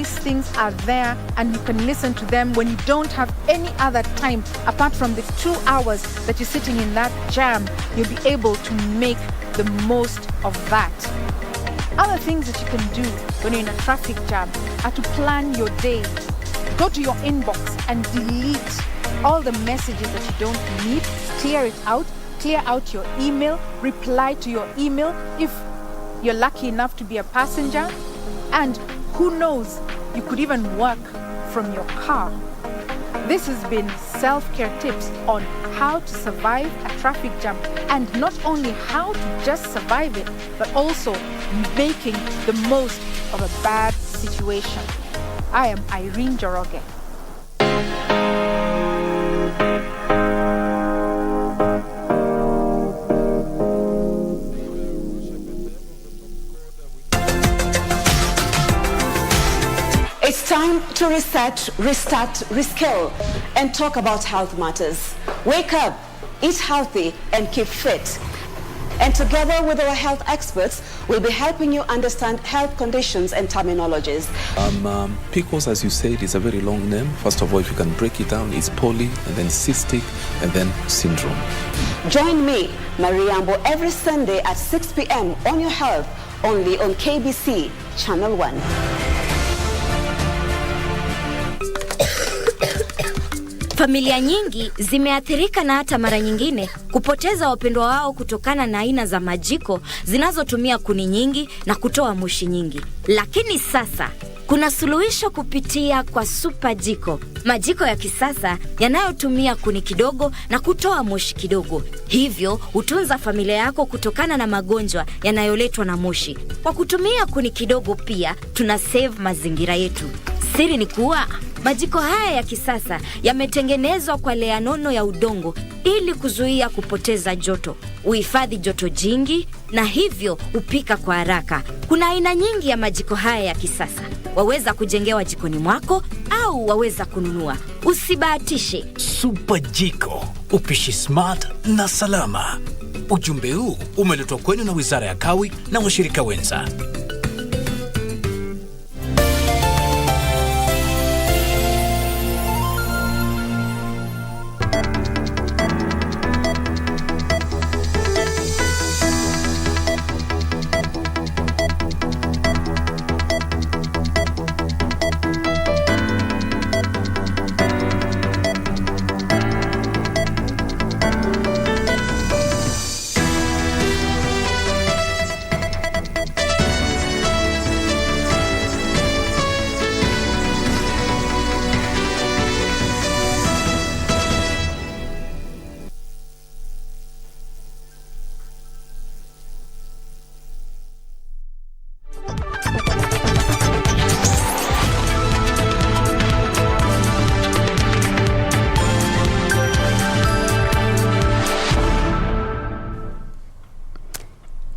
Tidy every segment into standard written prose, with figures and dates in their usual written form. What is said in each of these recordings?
these things are there and you can listen to them when you don't have any other time apart from the 2 hours that you're sitting in that jam. You'll be able to make the most of that. Other things that you can do when you're in a traffic jam are to plan your day. Go to your inbox and delete all the messages that you don't need. Clear it out. Clear out your email. Reply to your email if you're lucky enough to be a passenger. And who knows, you could even work from your car. This has been self-care tips on how to survive a traffic jam, and not only how to just survive it, but also making the most of a bad situation. I am Irene Joroge. It's time to reset, restart, reskill, and talk about health matters. Wake up, eat healthy, and keep fit. And together with our health experts, we'll be helping you understand health conditions and terminologies. PCOS, as you said, is a very long name. First of all, if you can break it down, it's poly, and then cystic, and then syndrome. Join me, Mariambo, every Sunday at 6 p.m. on Your Health, only on KBC Channel 1. Familia nyingi zimeathirika na hata mara nyingine kupoteza wapendwa wao kutokana na aina za majiko zinazotumia kuni nyingi na kutoa moshi nyingi. Lakini sasa kuna suluhisho kupitia kwa super jiko. Majiko ya kisasa yanayotumia kuni kidogo na kutoa moshi kidogo. Hivyo hutunza familia yako kutokana na magonjwa yanayoletwa na moshi. Kwa kutumia kuni kidogo pia tuna save mazingira yetu. Siri ni kuwa majiko haya ya kisasa yametengenezwa kwa lea nono ya udongo ili kuzuia kupoteza joto, uhifadhi joto jingi na hivyo upika kwa haraka. Kuna aina nyingi ya majiko haya ya kisasa. Waweza kujengewa jikoni mwako au waweza kununua. Usibahatishe. Super jiko, upishi smart na salama. Ujumbe huu umeletwa kwenu na Wizara ya Kawi na washirika wenza.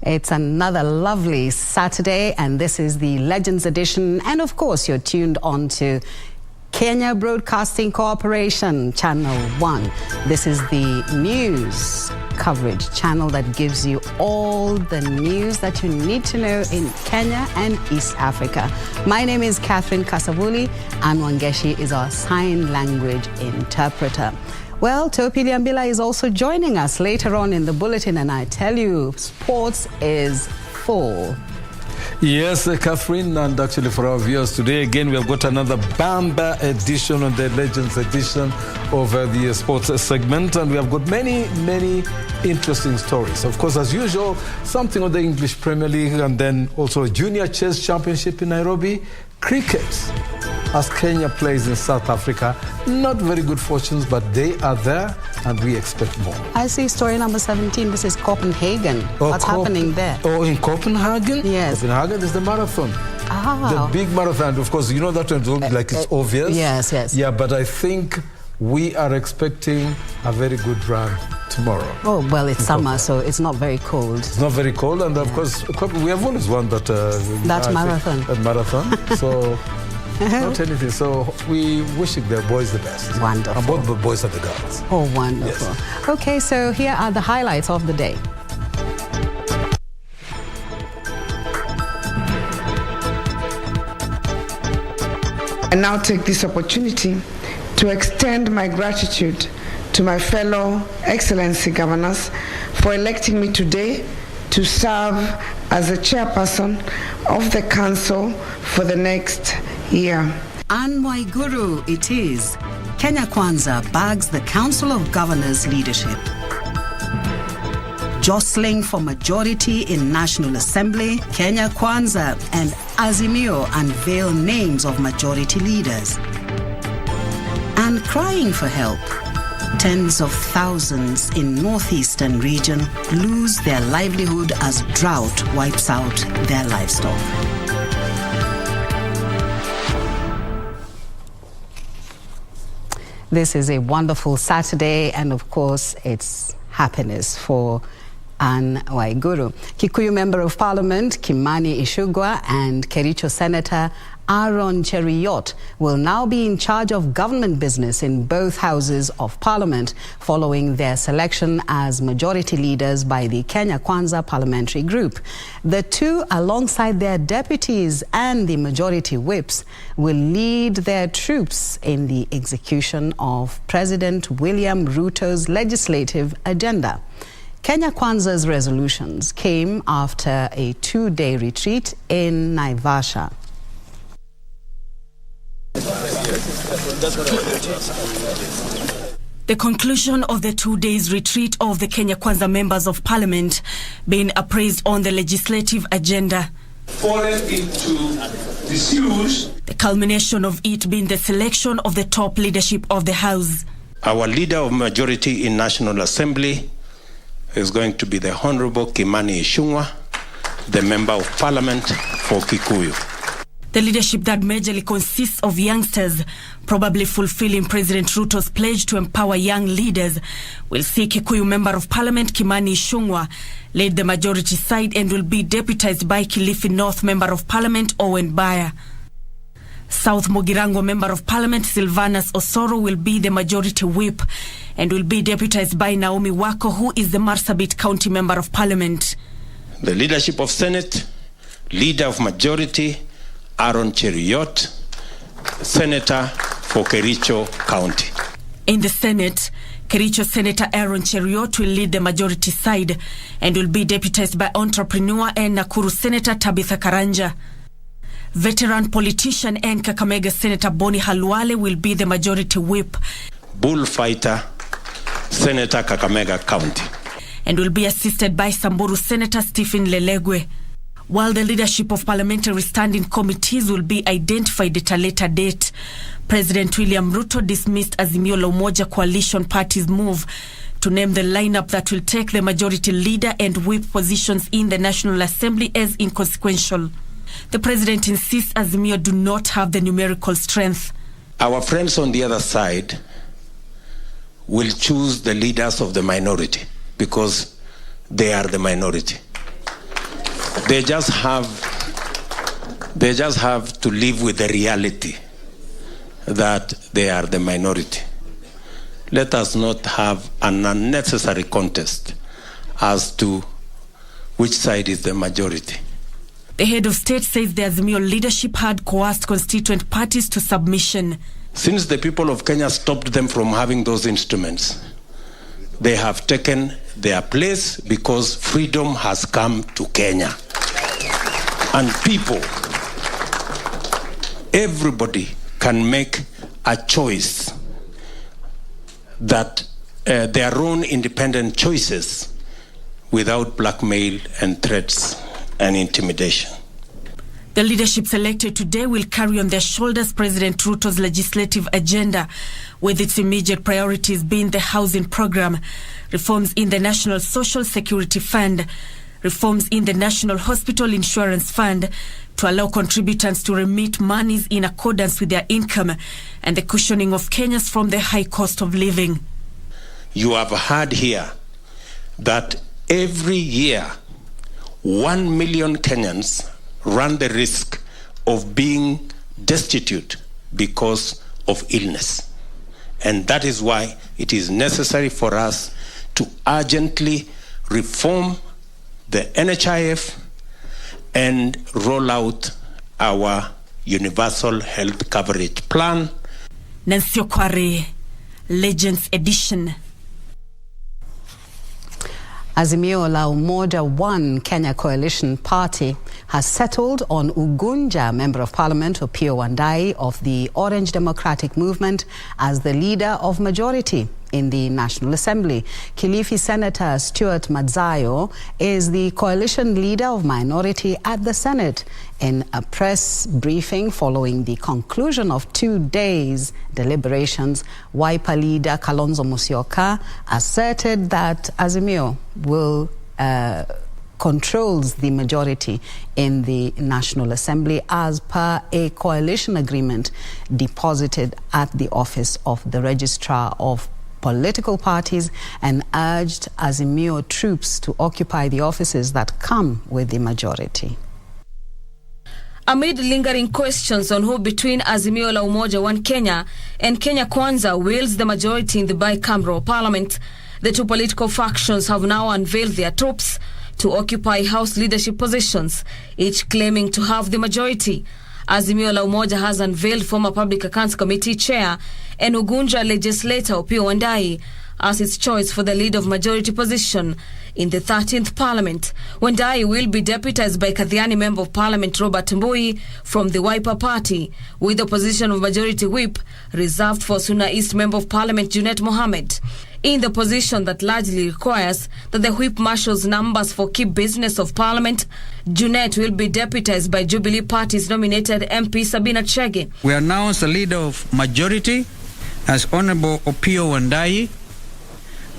It's another lovely Saturday, and this is the Legends Edition. And of course, you're tuned on to Kenya Broadcasting Corporation, Channel 1. This is the news coverage channel that gives you all the news that you need to know in Kenya and East Africa. My name is Catherine Kasavuli, and Wangeshi is our sign language interpreter. Well, Topi Liambila is also joining us later on in the bulletin, and I tell you, sports is full. Yes, Catherine, and actually for our viewers today, again, we have got another Bamba edition on the Legends edition of the sports segment, and we have got many interesting stories. Of course, as usual, something on the English Premier League, and then also a Junior Chess Championship in Nairobi. Cricket, as Kenya plays in South Africa. Not very good fortunes, but they are there, and we expect more. I see story number 17. This is Copenhagen. What's happening there? Oh, in Copenhagen? Yes. Copenhagen is the marathon. Ah. The big marathon. Of course, you know that one, like it's obvious. Yes, yes. Yeah, but I think we are expecting a very good run tomorrow. Oh, well, it's summer, so it's not very cold. It's not very cold, and of course, we have always won that... that marathon. That marathon, so... Not anything. So we wishing the boys the best. Wonderful. And both the boys and the girls. Oh, wonderful. Yes. Okay, so here are the highlights of the day. I now take this opportunity to extend my gratitude to my fellow Excellency governors for electing me today to serve as the chairperson of the council for the next year. And Waiguru it is. Kenya Kwanza bags the Council of Governors leadership. Jostling for majority in National Assembly, Kenya Kwanza and Azimio unveil names of majority leaders. And crying for help, tens of thousands in northeastern region lose their livelihood as drought wipes out their livestock. This is a wonderful Saturday, and of course, it's happiness for Anne Waiguru. Kikuyu Member of Parliament Kimani Ichung'wah and Kericho Senator Aaron Cheruiyot will now be in charge of government business in both houses of Parliament following their selection as majority leaders by the Kenya Kwanza parliamentary group. The two, alongside their deputies and the majority whips, will lead their troops in the execution of President William Ruto's legislative agenda. Kenya Kwanza's resolutions came after a 2-day retreat in Naivasha. The conclusion of the 2 days retreat of the Kenya Kwanza members of parliament being appraised on the legislative agenda. Fallen into disuse. The culmination of it being the selection of the top leadership of the House. Our leader of majority in National Assembly is going to be the Honorable Kimani Ichung'wah, the Member of Parliament for Kikuyu. The leadership that majorly consists of youngsters, probably fulfilling President Ruto's pledge to empower young leaders, will see Kikuyu Member of Parliament Kimani Ichung'wah lead the majority side and will be deputized by Kilifi North Member of Parliament Owen Baya. South Mugirango Member of Parliament Silvanus Osoro will be the majority whip and will be deputized by Naomi Wako, who is the Marsabit County Member of Parliament. The leadership of Senate, leader of majority Aaron Cheruiyot, Senator for Kericho County. In the Senate, Kericho Senator Aaron Cheruiyot will lead the majority side and will be deputized by entrepreneur and Nakuru Senator Tabitha Karanja. Veteran politician and Kakamega Senator Boni Halwale will be the majority whip. Bullfighter, Senator Kakamega County. And will be assisted by Samburu Senator Stephen Lelegwe. While the leadership of parliamentary standing committees will be identified at a later date, President William Ruto dismissed Azimio la Umoja coalition party's move to name the lineup that will take the majority leader and whip positions in the National Assembly as inconsequential. The president insists Azimio do not have the numerical strength. Our friends on the other side will choose the leaders of the minority because they are the minority. They just have to live with the reality that they are the minority. Let us not have an unnecessary contest as to which side is the majority. The head of state says the Azimio leadership had coerced constituent parties to submission. Since the people of Kenya stopped them from having those instruments, they have taken their place because freedom has come to Kenya. And people, everybody can make a choice that their own independent choices without blackmail and threats and intimidation. The leadership selected today will carry on their shoulders President Ruto's legislative agenda, with its immediate priorities being the housing program, reforms in the National Social Security Fund, reforms in the National Hospital Insurance Fund to allow contributors to remit monies in accordance with their income, and the cushioning of Kenyans from the high cost of living. You have heard here that every year 1 million Kenyans run the risk of being destitute because of illness. And that is why it is necessary for us to urgently reform the NHIF and roll out our universal health coverage plan. Nancy Okware, Legends Edition. Azimio la Umoja One Kenya Coalition Party has settled on Ugunja Member of Parliament Opiyo Wandayi of the Orange Democratic Movement as the leader of majority in the National Assembly. Kilifi Senator Stuart Madzayo is the coalition leader of minority at the Senate. In a press briefing following the conclusion of 2 days' deliberations, Wiper leader Kalonzo Musyoka asserted that Azimio will controls the majority in the National Assembly as per a coalition agreement deposited at the office of the Registrar of Political Parties, and urged Azimio troops to occupy the offices that come with the majority. Amid lingering questions on who between Azimio la Umoja One Kenya and Kenya Kwanza wields the majority in the bicameral parliament, the two political factions have now unveiled their troops to occupy House leadership positions, each claiming to have the majority. Azimio la Umoja has unveiled former Public Accounts Committee Chair and Ugunja legislator Opiyo Wandayi as its choice for the lead of majority position in the 13th Parliament. Wandayi will be deputized by Kathiani Member of Parliament Robert Mbui from the Wiper Party, with the position of Majority Whip reserved for Suna East Member of Parliament Junet Mohammed. In the position that largely requires that the Whip marshals numbers for key business of Parliament, Junet will be deputized by Jubilee Party's nominated MP Sabina Chege. We announce the leader of majority as Honorable Opiyo Wandayi.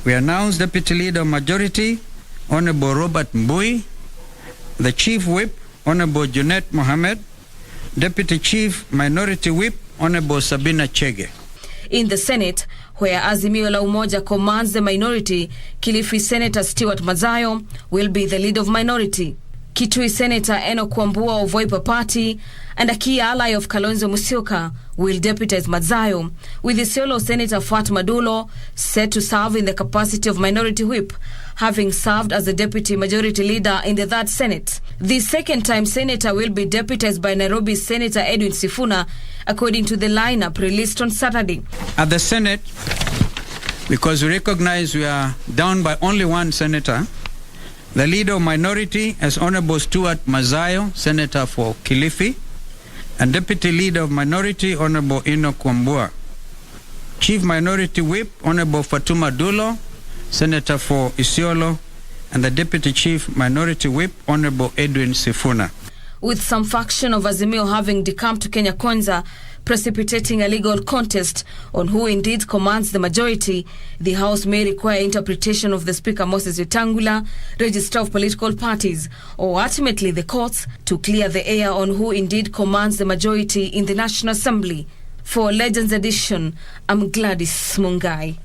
We announce Deputy Leader of Majority, Honorable Robert Mbui, the Chief Whip, Honorable Junet Mohammed, Deputy Chief Minority Whip, Honorable Sabina Chege. In the Senate, where Azimio la Umoja commands the minority, Kilifi Senator Stuart Madzayo will be the lead of minority. Kitui Senator Enoch Wambua of Wiper Party and a key ally of Kalonzo Musyoka will deputize Madzayo, with Isiolo Senator Fatma Dulo set to serve in the capacity of Minority Whip, having served as the Deputy Majority Leader in the 3rd Senate. The second-time Senator will be deputized by Nairobi Senator Edwin Sifuna, according to the lineup released on Saturday. At the Senate, because we recognize we are down by only one Senator, the leader of minority is Honorable Stuart Madzayo, Senator for Kilifi, and Deputy Leader of Minority, Honorable Enoch Wambua. Chief Minority Whip, Honorable Fatuma Dulo, Senator for Isiolo, and the Deputy Chief Minority Whip, Honorable Edwin Sifuna. With some faction of Azimio having decamped to Kenya Kwanza, precipitating a legal contest on who indeed commands the majority, the House may require interpretation of the Speaker Moses Wetangula, Registrar of Political Parties, or ultimately the courts to clear the air on who indeed commands the majority in the National Assembly. For Legends Edition, I'm Gladys Mungai.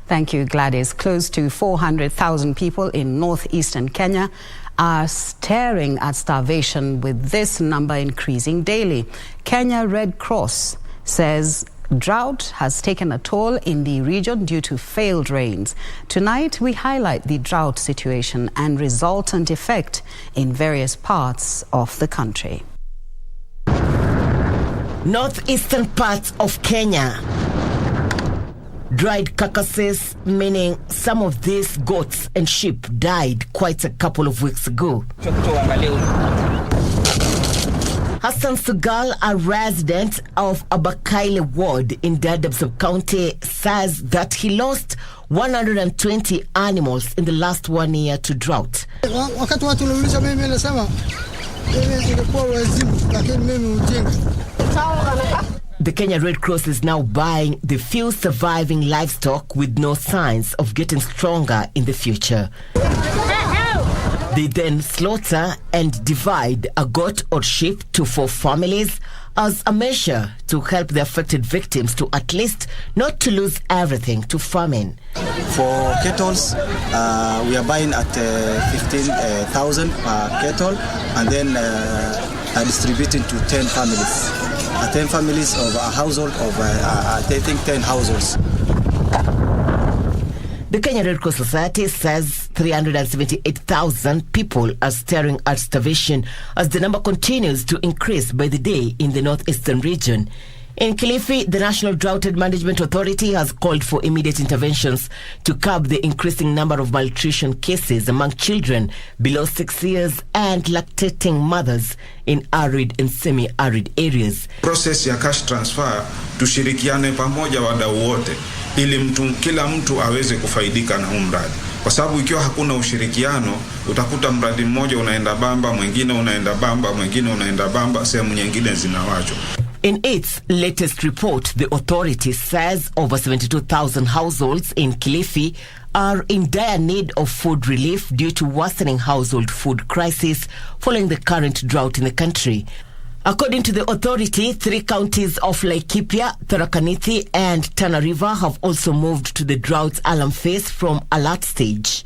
Thank you, Gladys. Close to 400,000 people in northeastern Kenya are staring at starvation, with this number increasing daily. Kenya Red Cross says drought has taken a toll in the region due to failed rains. Tonight, we highlight the drought situation and resultant effect in various parts of the country. Northeastern parts of Kenya. Dried carcasses, meaning some of these goats and sheep died quite a couple of weeks ago. Hassan Sugal, a resident of Abakaile Ward in Dadaab Sub-County, says that he lost 120 animals in the last 1 year to drought. The Kenya Red Cross is now buying the few surviving livestock with no signs of getting stronger in the future. They then slaughter and divide a goat or sheep to 4 families as a measure to help the affected victims to at least not to lose everything to famine. For kettles, we are buying at 15,000 per kettle, and then distributing to 10 families. 10 families of a household of, I think, 10 households. The Kenya Red Cross Society says 378,000 people are staring at starvation as the number continues to increase by the day in the northeastern region. In Kilifi, the National Drought Management Authority has called for immediate interventions to curb the increasing number of malnutrition cases among children below 6 years and lactating mothers in arid and semi-arid areas. Process ya cash transfer tushirikiane pamoja wadau wote ili kila mtu aweze kufaidika na huu mradi. Kwa sababu ikiwa hakuna ushirikiano, utakuta mradi mmoja unaenda bamba, mwingine unaenda bamba, mwingine unaenda bamba, sehemu nyingine zinawachwa. In its latest report, the authority says over 72,000 households in Kilifi are in dire need of food relief due to worsening household food crisis following the current drought in the country. According to the authority, 3 counties of Laikipia, Tharaka Nithi and Tana River have also moved to the drought's alarm phase from alert stage.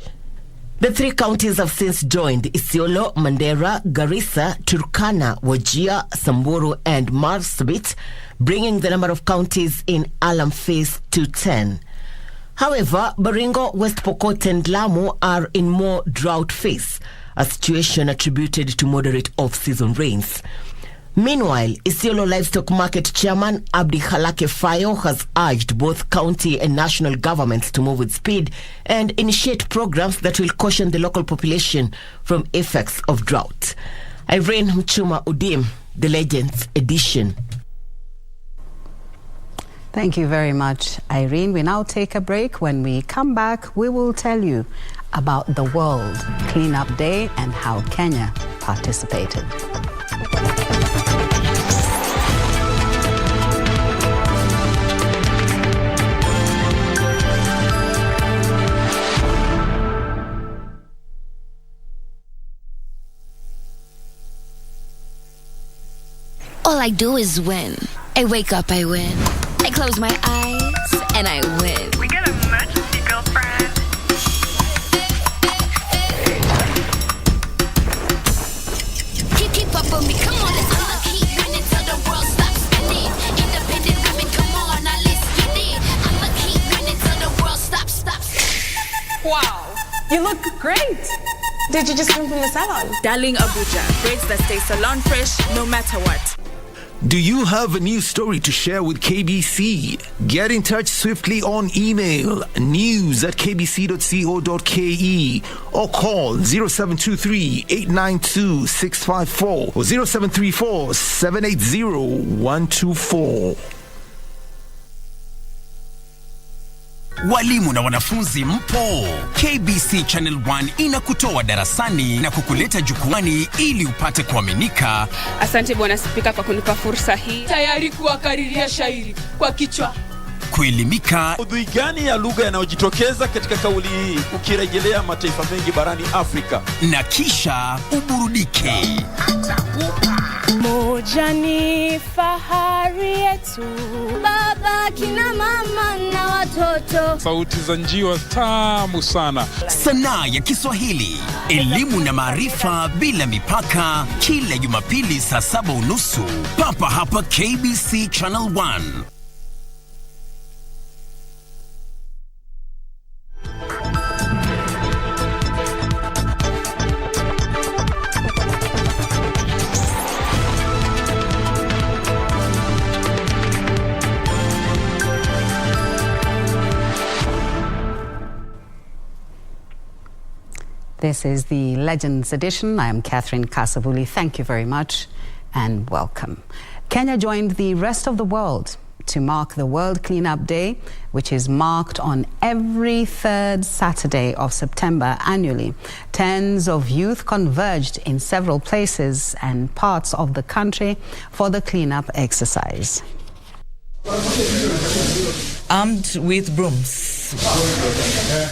The 3 counties have since joined Isiolo, Mandera, Garissa, Turkana, Wajir, Samburu and Marsabit, bringing the number of counties in alarm phase to 10. However, Baringo, West Pokot and Lamu are in more drought phase, a situation attributed to moderate off-season rains. Meanwhile, Isiolo Livestock Market Chairman Abdi Halake Fayo has urged both county and national governments to move with speed and initiate programs that will caution the local population from effects of drought. Irene Mchuma Udim, The Legends Edition. Thank you very much, Irene. We now take a break. When we come back, we will tell you about the World Cleanup Day and how Kenya participated. All I do is win. I wake up, I win. I close my eyes, and I win. We got an emergency, girlfriend. Keep up with me, come on, I'ma keep winning till the world stops spinning. Independent women, come on, now let's get it. I'ma keep winning till the world stops. Wow, you look great. Did you just come from the salon? Darling Abuja, braids that stay salon fresh no matter what. Do you have a new story to share with KBC? Get in touch swiftly on email news@kbc.co.ke or call 0723-892-654 or 0734-780-124. Walimu na wanafunzi mpo. KBC Channel 1 inakutoa darasani na kukuleta jukwani ili upate kuaminika. Asante Bwana Spika kwa kunipa fursa hii. Tayari kuwakariria shairi kwa kichwa. Kuelimika. Udhui gani ya lugha yanayojitokeza katika kauli hii ukirejelea mataifa mengi barani Afrika? Na kisha uburudike. Moja ni fahari yetu, baba, kina mama na watoto. Sauti za njiwa tamu sana. Sanaa ya Kiswahili, elimu na maarifa bila mipaka, kila Jumapili saa 7:30 papa hapa KBC Channel 1. This is the Legends Edition. I am Catherine Kasavuli. Thank you very much and welcome. Kenya joined the rest of the world to mark the World Cleanup Day, which is marked on every 3rd Saturday of September annually. Tens of youth converged in several places and parts of the country for the cleanup exercise. Armed with brooms,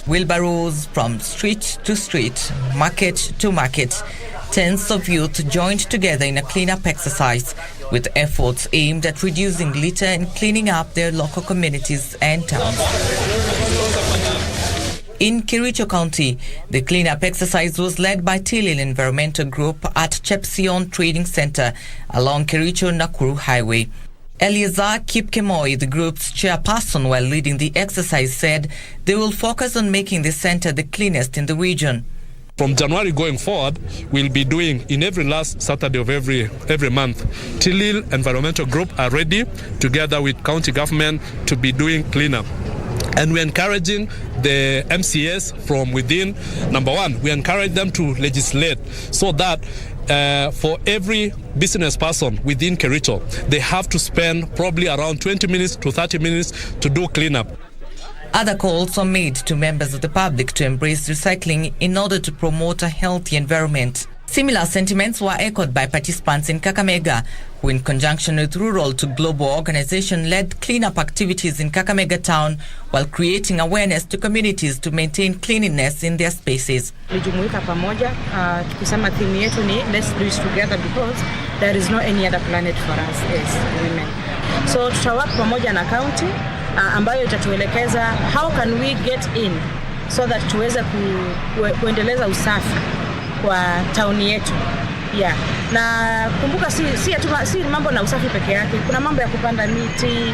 wheelbarrows from street to street, market to market, tens of youth joined together in a cleanup exercise with efforts aimed at reducing litter and cleaning up their local communities and towns. In Kericho County, the cleanup exercise was led by Tilil Environmental Group at Chepsion Trading Center along Kericho-Nakuru Highway. Eleazar Kipkemoi, the group's chairperson while leading the exercise, said they will focus on making the center the cleanest in the region. From January going forward, we'll be doing in every last Saturday of every month. Tilil Environmental Group are ready, together with county government, to be doing cleanup. And we're encouraging the MCS from within. Number one, we encourage them to legislate so that for every business person within Kericho, they have to spend probably around 20 minutes to 30 minutes to do cleanup. Other calls are made to members of the public to embrace recycling in order to promote a healthy environment. Similar sentiments were echoed by participants in Kakamega, who in conjunction with Rural to Global organization led cleanup activities in Kakamega town while creating awareness to communities to maintain cleanliness in their spaces. Tulijumuika pamoja tukisema theme yetu ni let's do it together because there is no any other planet for us as women. So tutawaka pamoja na county ambayo itatuelekeza how can we get in so that tuweze kuendeleza usafi kwa tauni yetu. Yeah. Na kumbuka si mambo na usafi peke yake. Kuna mambo ya kupanda miti,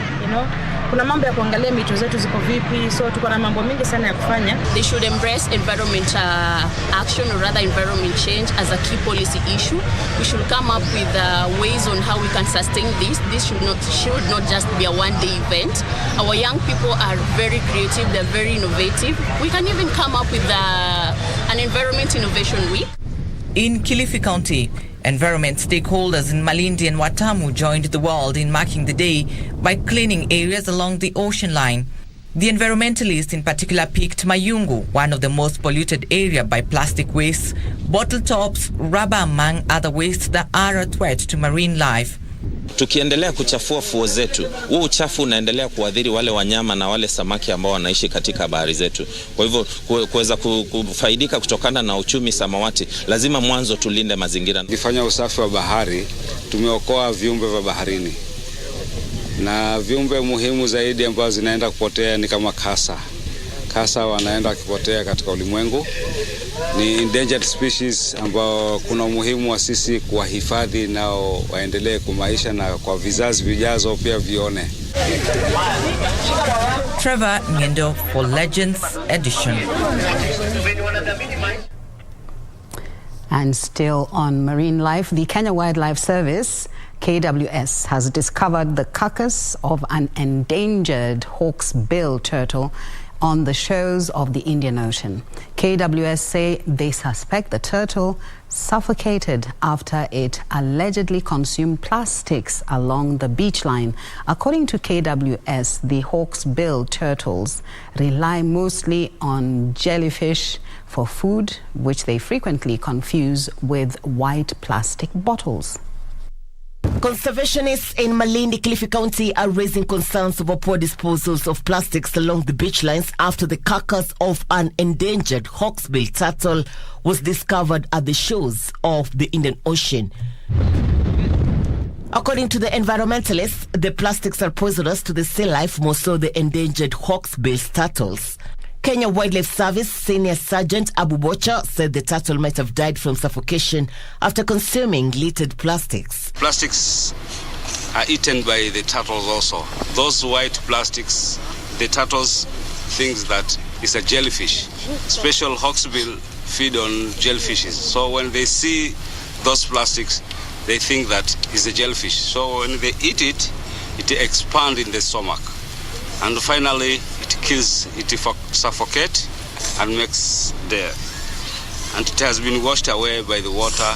kuna mambo ya kuangalia mito zetu ziko vipi. So tuko na mambo mingi sana ya kufanya. They should embrace environment action or rather environment change as a key policy issue. We should come up with ways on how we can sustain this. This should not just be a one-day event. Our young people are very creative, they're very innovative. We can even come up with an environment innovation week. In Kilifi County, environment stakeholders in Malindi and Watamu joined the world in marking the day by cleaning areas along the ocean line. The environmentalists in particular picked Mayungu, one of the most polluted area by plastic waste, bottle tops, rubber among other wastes that are a threat to marine life. Tukiendelea kuchafua fuo zetu, huo uchafu unaendelea kuadhiri wale wanyama na wale samaki ambao wanaishi katika bahari zetu. Kwa hivyo kuweza kufaidika kutokana na uchumi samawati, lazima mwanzo tulinde mazingira. Tukifanya usafi wa bahari, tumeokoa viumbe vya baharini. Na viumbe muhimu zaidi ambao zinaenda kupotea ni kama kasa. Kasa wanaenda kupotea katika ulimwengu. Ni endangered species ambao kuna umuhimu wa sisi kuwahifadhi nao waendelee kumaisha na kwa vizazi vijazo pia vione. Trevor Ngendo for Legends Edition. And still on marine life, the Kenya Wildlife Service, KWS, has discovered the carcass of an endangered hawksbill turtle on the shores of the Indian Ocean. KWS say they suspect the turtle suffocated after it allegedly consumed plastics along the beach line. According to KWS, the hawksbill turtles rely mostly on jellyfish for food, which they frequently confuse with white plastic bottles. Conservationists in Malindi, Kilifi County are raising concerns over poor disposals of plastics along the beach lines after the carcass of an endangered hawksbill turtle was discovered at the shores of the Indian Ocean. According to the environmentalists, the plastics are poisonous to the sea life, more so the endangered hawksbill turtles. Kenya Wildlife Service Senior Sergeant Abu Bocha said the turtle might have died from suffocation after consuming littered plastics. Plastics are eaten by the turtles also. Those white plastics, the turtles think that it's a jellyfish. Special hawksbill feed on jellyfishes. So when they see those plastics, they think that it's a jellyfish. So when they eat it, it expands in the stomach. And finally, it kills, it suffocates and makes death. And it has been washed away by the water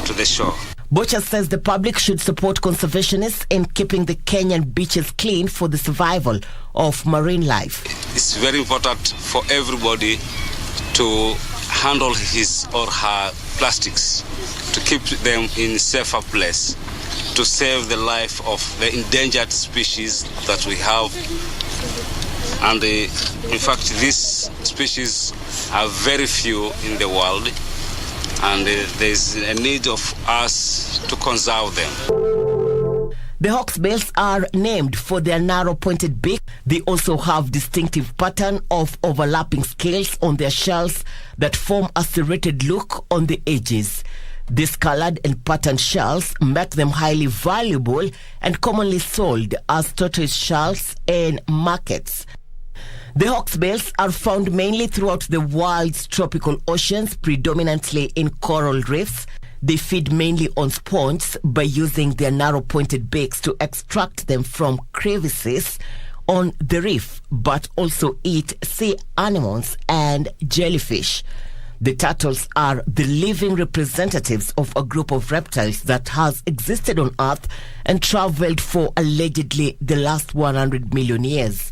to the shore. Bocha says the public should support conservationists in keeping the Kenyan beaches clean for the survival of marine life. It's very important for everybody to handle his or her plastics, to keep them in a safer place, to save the life of the endangered species that we have. And in fact, these species are very few in the world, and there's a need of us to conserve them. The hawksbills are named for their narrow pointed beak. They also have distinctive pattern of overlapping scales on their shells that form a serrated look on the edges. These colored and patterned shells make them highly valuable and commonly sold as tortoise shells in markets. The hawksbills are found mainly throughout the world's tropical oceans, predominantly in coral reefs. They feed mainly on sponges by using their narrow pointed beaks to extract them from crevices on the reef, but also eat sea anemones and jellyfish. The turtles are the living representatives of a group of reptiles that has existed on Earth and traveled for allegedly the last 100 million years.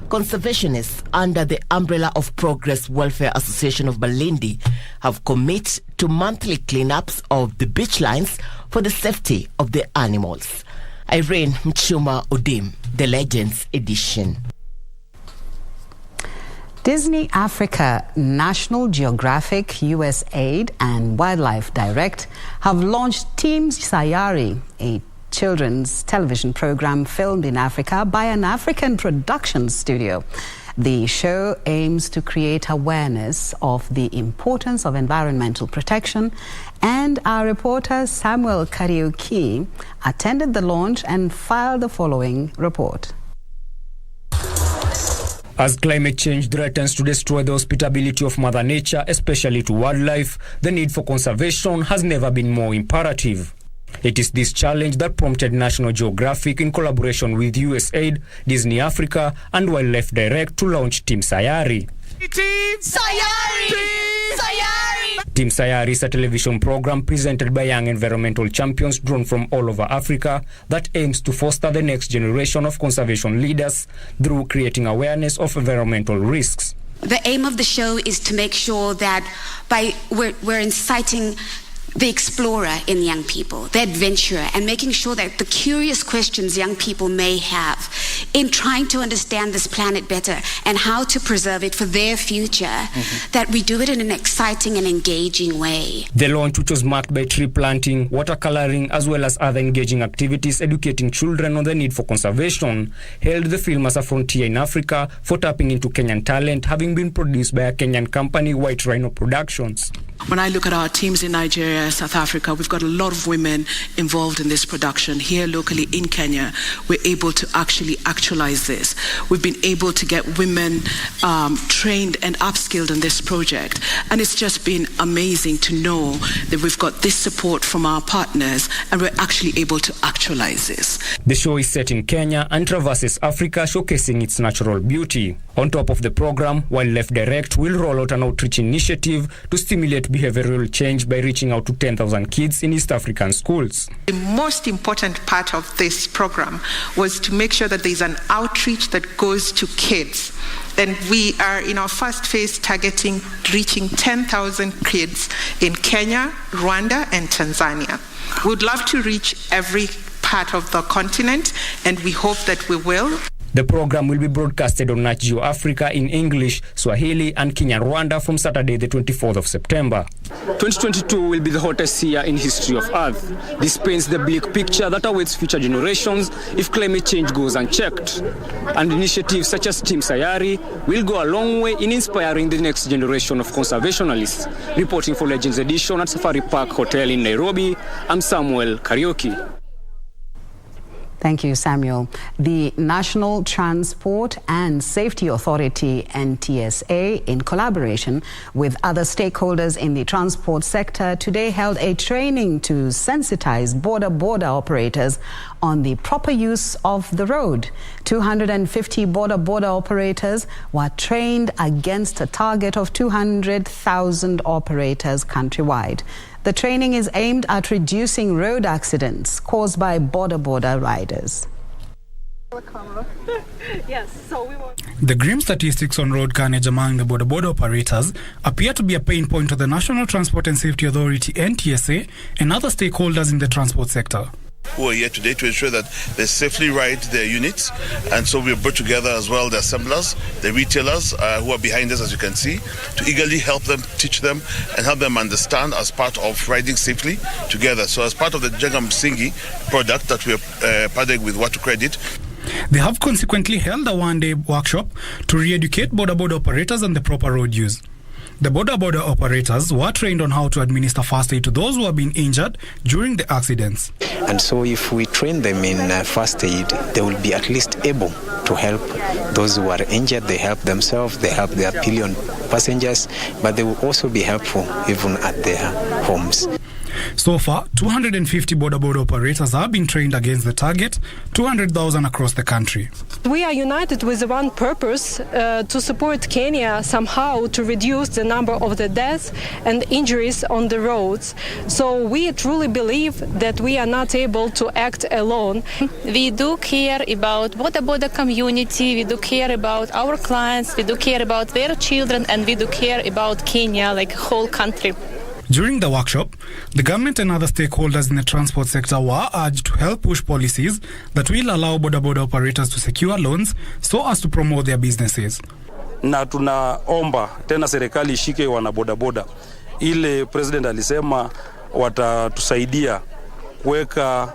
Conservationists under the umbrella of Progress Welfare Association of Malindi have committed to monthly cleanups of the beach lines for the safety of the animals. Irene Mchuma Odim, The Legends Edition. Disney Africa, National Geographic, USAID, and Wildlife Direct have launched Team Sayari, a children's television program filmed in Africa by an African production studio. The show aims to create awareness of the importance of environmental protection, and our reporter Samuel Kariuki attended the launch and filed the following report. As climate change threatens to destroy the hospitability of Mother Nature, especially to wildlife, the need for conservation has never been more imperative. It is this challenge that prompted National Geographic, in collaboration with USAID, Disney Africa, and Wildlife Direct, to launch Team Sayari. Team Sayari! Team Sayari! Team Sayari is a television program presented by young environmental champions drawn from all over Africa that aims to foster the next generation of conservation leaders through creating awareness of environmental risks. The aim of the show is to make sure that we're inciting the explorer in young people, the adventurer, and making sure that the curious questions young people may have in trying to understand this planet better and how to preserve it for their future, that we do it in an exciting and engaging way. The launch, which was marked by tree planting, watercoloring, as well as other engaging activities educating children on the need for conservation, hailed the film as a frontier in Africa for tapping into Kenyan talent, having been produced by a Kenyan company, White Rhino Productions. When I look at our teams in Nigeria, South Africa, we've got a lot of women involved in this production. Here locally in Kenya, we're able to actualize this. We've been able to get women trained and upskilled in this project. And it's just been amazing to know that we've got this support from our partners and we're actually able to actualize this. The show is set in Kenya and traverses Africa, showcasing its natural beauty. On top of the program, Wildlife Direct will roll out an outreach initiative to stimulate behavioral change by reaching out to 10,000 kids in East African schools. The most important part of this program was to make sure that there's an outreach that goes to kids. And we are in our first phase targeting reaching 10,000 kids in Kenya, Rwanda, and Tanzania. We'd love to reach every part of the continent, and we hope that we will. The program will be broadcasted on Nat Geo Africa in English, Swahili, and Kenyan Rwanda from Saturday, the 24th of September. 2022 will be the hottest year in history of Earth. This paints the bleak picture that awaits future generations if climate change goes unchecked. And initiatives such as Team Sayari will go a long way in inspiring the next generation of conservationists. Reporting for Legends Edition at Safari Park Hotel in Nairobi, I'm Samuel Kariuki. Thank you, Samuel. The National Transport and Safety Authority, NTSA, in collaboration with other stakeholders in the transport sector, today held a training to sensitize border operators on the proper use of the road. 250 border operators were trained against a target of 200,000 operators countrywide. The training is aimed at reducing road accidents caused by border riders. The grim statistics on road carnage among the border operators appear to be a pain point to the National Transport and Safety Authority, NTSA, and other stakeholders in the transport sector, who are here today to ensure that they safely ride their units. And so we have brought together as well the assemblers, the retailers who are behind us, as you can see, to eagerly help them, teach them, and help them understand as part of riding safely together. So as part of the Jagam Singi product that we are partnering with Watu Credit, they have consequently held a one-day workshop to re-educate border operators on the proper road use. The border operators were trained on how to administer first aid to those who have been injured during the accidents. And so if we train them in first aid, they will be at least able to help those who are injured. They help themselves, they help their pillion passengers, but they will also be helpful even at their homes. So far, 250 border operators have been trained against the target, 200,000 across the country. We are united with one purpose, to support Kenya somehow to reduce the number of the deaths and injuries on the roads. So we truly believe that we are not able to act alone. We do care about border community, we do care about our clients, we do care about their children, and we do care about Kenya, like whole country. During the workshop, the government and other stakeholders in the transport sector were urged to help push policies that will allow border operators to secure loans so as to promote their businesses. Na tunaomba tena serikali ishike wana bodaboda. Ile president alisema watatusaidia kuweka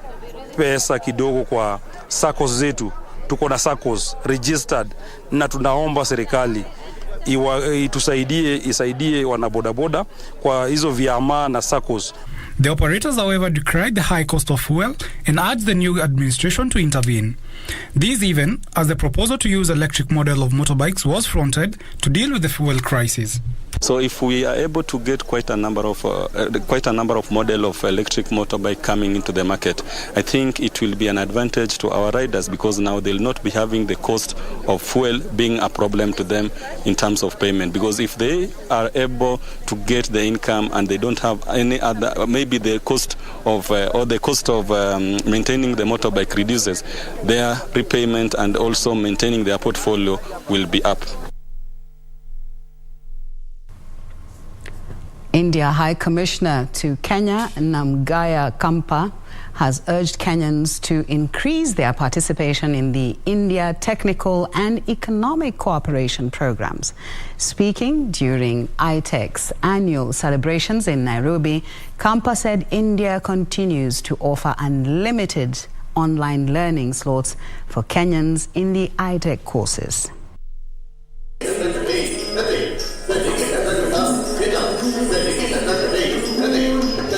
pesa kidogo kwa SACCOS zetu. Tuko na SACCOS registered, na tunaomba serikali isaidie wana bodaboda kwa hizo vyama na SACCOS. The operators, however, decried the high cost of fuel and urged the new administration to intervene. This even as the proposal to use electric model of motorbikes was fronted to deal with the fuel crisis. So if we are able to get quite a number of model of electric motorbike coming into the market, I think it will be an advantage to our riders, because now they'll not be having the cost of fuel being a problem to them in terms of payment. Because if they are able to get the income and they don't have any other, maybe the cost of maintaining the motorbike reduces, their repayment and also maintaining their portfolio will be up. India High Commissioner to Kenya, Namgaya Kampa, has urged Kenyans to increase their participation in the India Technical and Economic Cooperation programs. Speaking during ITEC's annual celebrations in Nairobi, Kampa said India continues to offer unlimited online learning slots for Kenyans in the ITEC courses.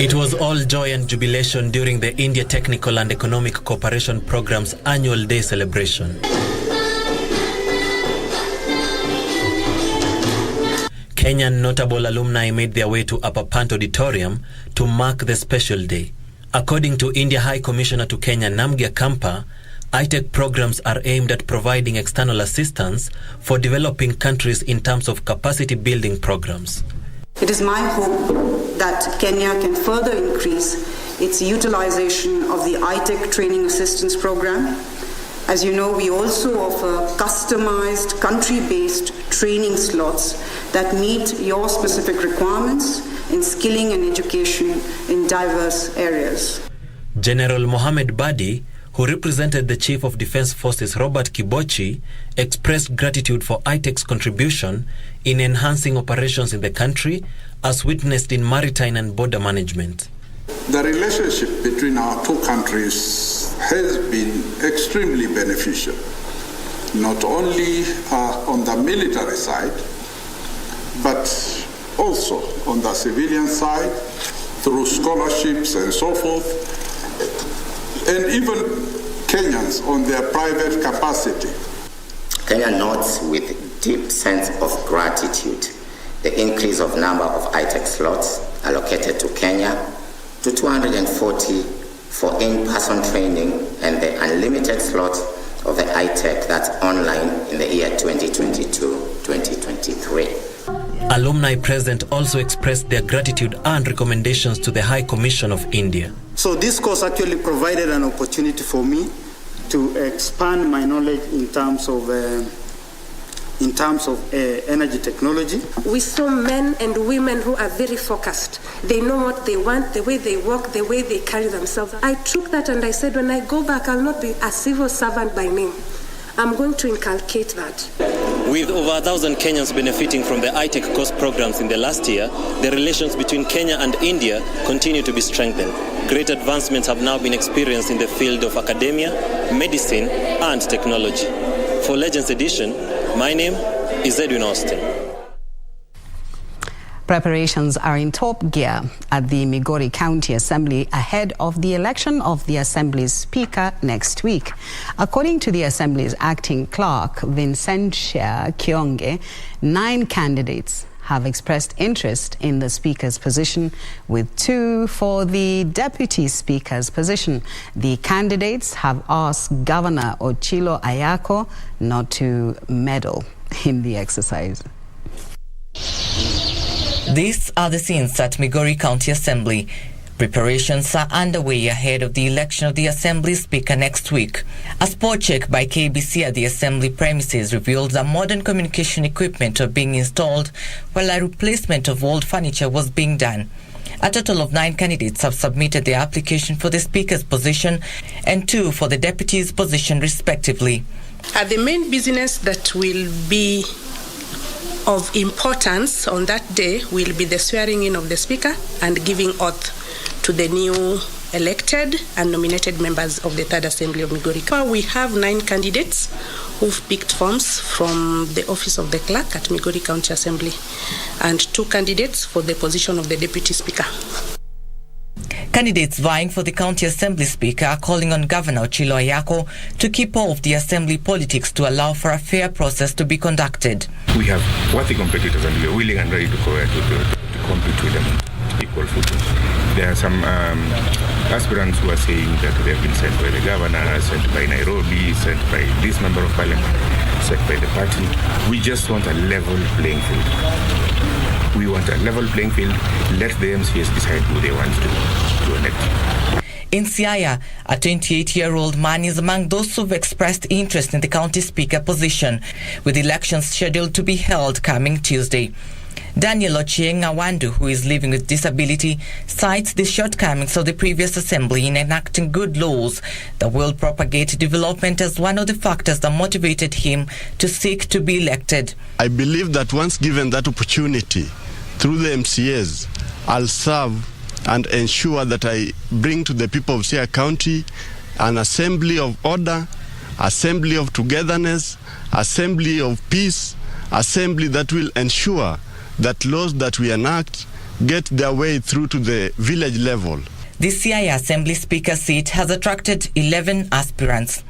It was all joy and jubilation during the India Technical and Economic Cooperation Program's annual day celebration. Kenyan notable alumni made their way to Upper Pant Auditorium to mark the special day. According to India High Commissioner to Kenya, Namgaya Kampa, ITEC programs are aimed at providing external assistance for developing countries in terms of capacity building programs. It is my hope that Kenya can further increase its utilization of the ITEC Training Assistance Program. As you know, we also offer customized, country-based training slots that meet your specific requirements in skilling and education in diverse areas. General Mohammed Badi, who represented the Chief of Defense Forces Robert Kibochi, expressed gratitude for ITEC's contribution in enhancing operations in the country, as witnessed in maritime and border management. The relationship between our two countries has been extremely beneficial, not only on the military side, but also on the civilian side, through scholarships and so forth, and even Kenyans on their private capacity. Kenya notes with deep sense of gratitude the increase of number of ITEC slots allocated to Kenya to 240 for in-person training and the unlimited slots of the ITEC that's online in the year 2022-2023. Alumni present also expressed their gratitude and recommendations to the High Commission of India. So this course actually provided an opportunity for me to expand my knowledge in terms of energy technology. We saw men and women who are very focused. They know what they want, the way they walk, the way they carry themselves. I took that and I said, when I go back, I'll not be a civil servant by name. I'm going to inculcate that. With over 1,000 Kenyans benefiting from the ITEC course programs in the last year, the relations between Kenya and India continue to be strengthened. Great advancements have now been experienced in the field of academia, medicine, and technology. For Legends Edition, my name is Edwin Austin. Preparations are in top gear at the Migori County Assembly ahead of the election of the Assembly's Speaker next week. According to the Assembly's acting clerk, Vincentia Kionge, 9 candidates have expressed interest in the Speaker's position, with 2 for the Deputy Speaker's position. The candidates have asked Governor Ochilo Ayako not to meddle in the exercise. These are the scenes at Migori County Assembly. Preparations are underway ahead of the election of the Assembly Speaker next week. A spot check by KBC at the Assembly premises revealed that modern communication equipment was being installed while a replacement of old furniture was being done. A total of 9 candidates have submitted their application for the Speaker's position and 2 for the Deputy's position respectively. The main business that will be of importance on that day will be the swearing in of the Speaker and giving oath to the new elected and nominated members of the Third Assembly of Migori. We have 9 candidates who've picked forms from the office of the clerk at Migori County Assembly and 2 candidates for the position of the Deputy Speaker. Candidates vying for the County Assembly Speaker are calling on Governor Ochilo Ayako to keep off the Assembly politics to allow for a fair process to be conducted. We have worthy competitors and we are willing and ready to compete with them on equal footing. There are some aspirants who are saying that they have been sent by the governor, sent by Nairobi, sent by this member of parliament, sent by the party. We just want a level playing field. We want a level playing field. Let the MCS decide who they want to elect. In Siaya, a 28-year-old man is among those who've expressed interest in the county speaker position, with elections scheduled to be held coming Tuesday. Daniel Ochieng Awandu, who is living with disability, cites the shortcomings of the previous assembly in enacting good laws that will propagate development as one of the factors that motivated him to seek to be elected. I believe that once given that opportunity through the MCAs, I'll serve and ensure that I bring to the people of Siaya County an assembly of order, assembly of togetherness, assembly of peace, assembly that will ensure that laws that we enact get their way through to the village level. The Siaya Assembly Speaker seat has attracted 11 aspirants.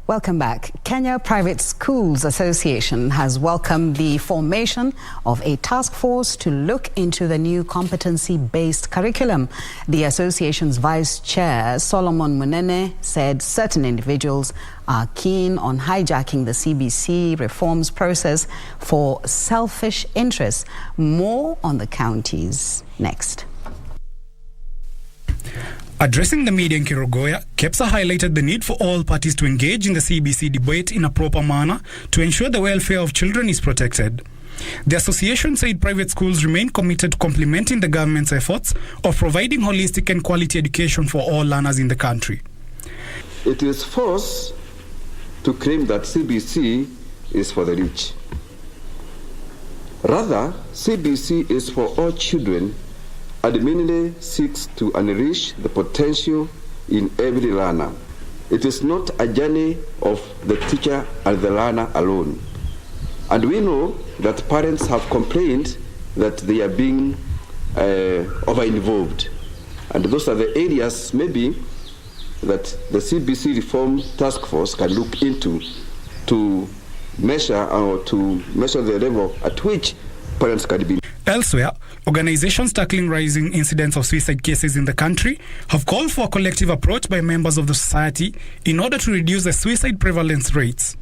Welcome back. Kenya Private Schools Association has welcomed the formation of a task force to look into the new competency-based curriculum. The association's vice chair, Solomon Munene, said certain individuals are keen on hijacking the CBC reforms process for selfish interests. More on the counties next. Addressing the media in Kirogoya, KEPSA highlighted the need for all parties to engage in the CBC debate in a proper manner to ensure the welfare of children is protected. The association said private schools remain committed to complementing the government's efforts of providing holistic and quality education for all learners in the country. It is false to claim that CBC is for the rich. Rather, CBC is for all children and mainly seeks to unleash the potential in every learner. It is not a journey of the teacher and the learner alone. And we know that parents have complained that they are being over-involved. And those are the areas maybe that the CBC Reform Task Force can look into to measure the level at which parents can be. Elsewhere, organizations tackling rising incidents of suicide cases in the country have called for a collective approach by members of the society in order to reduce the suicide prevalence rates.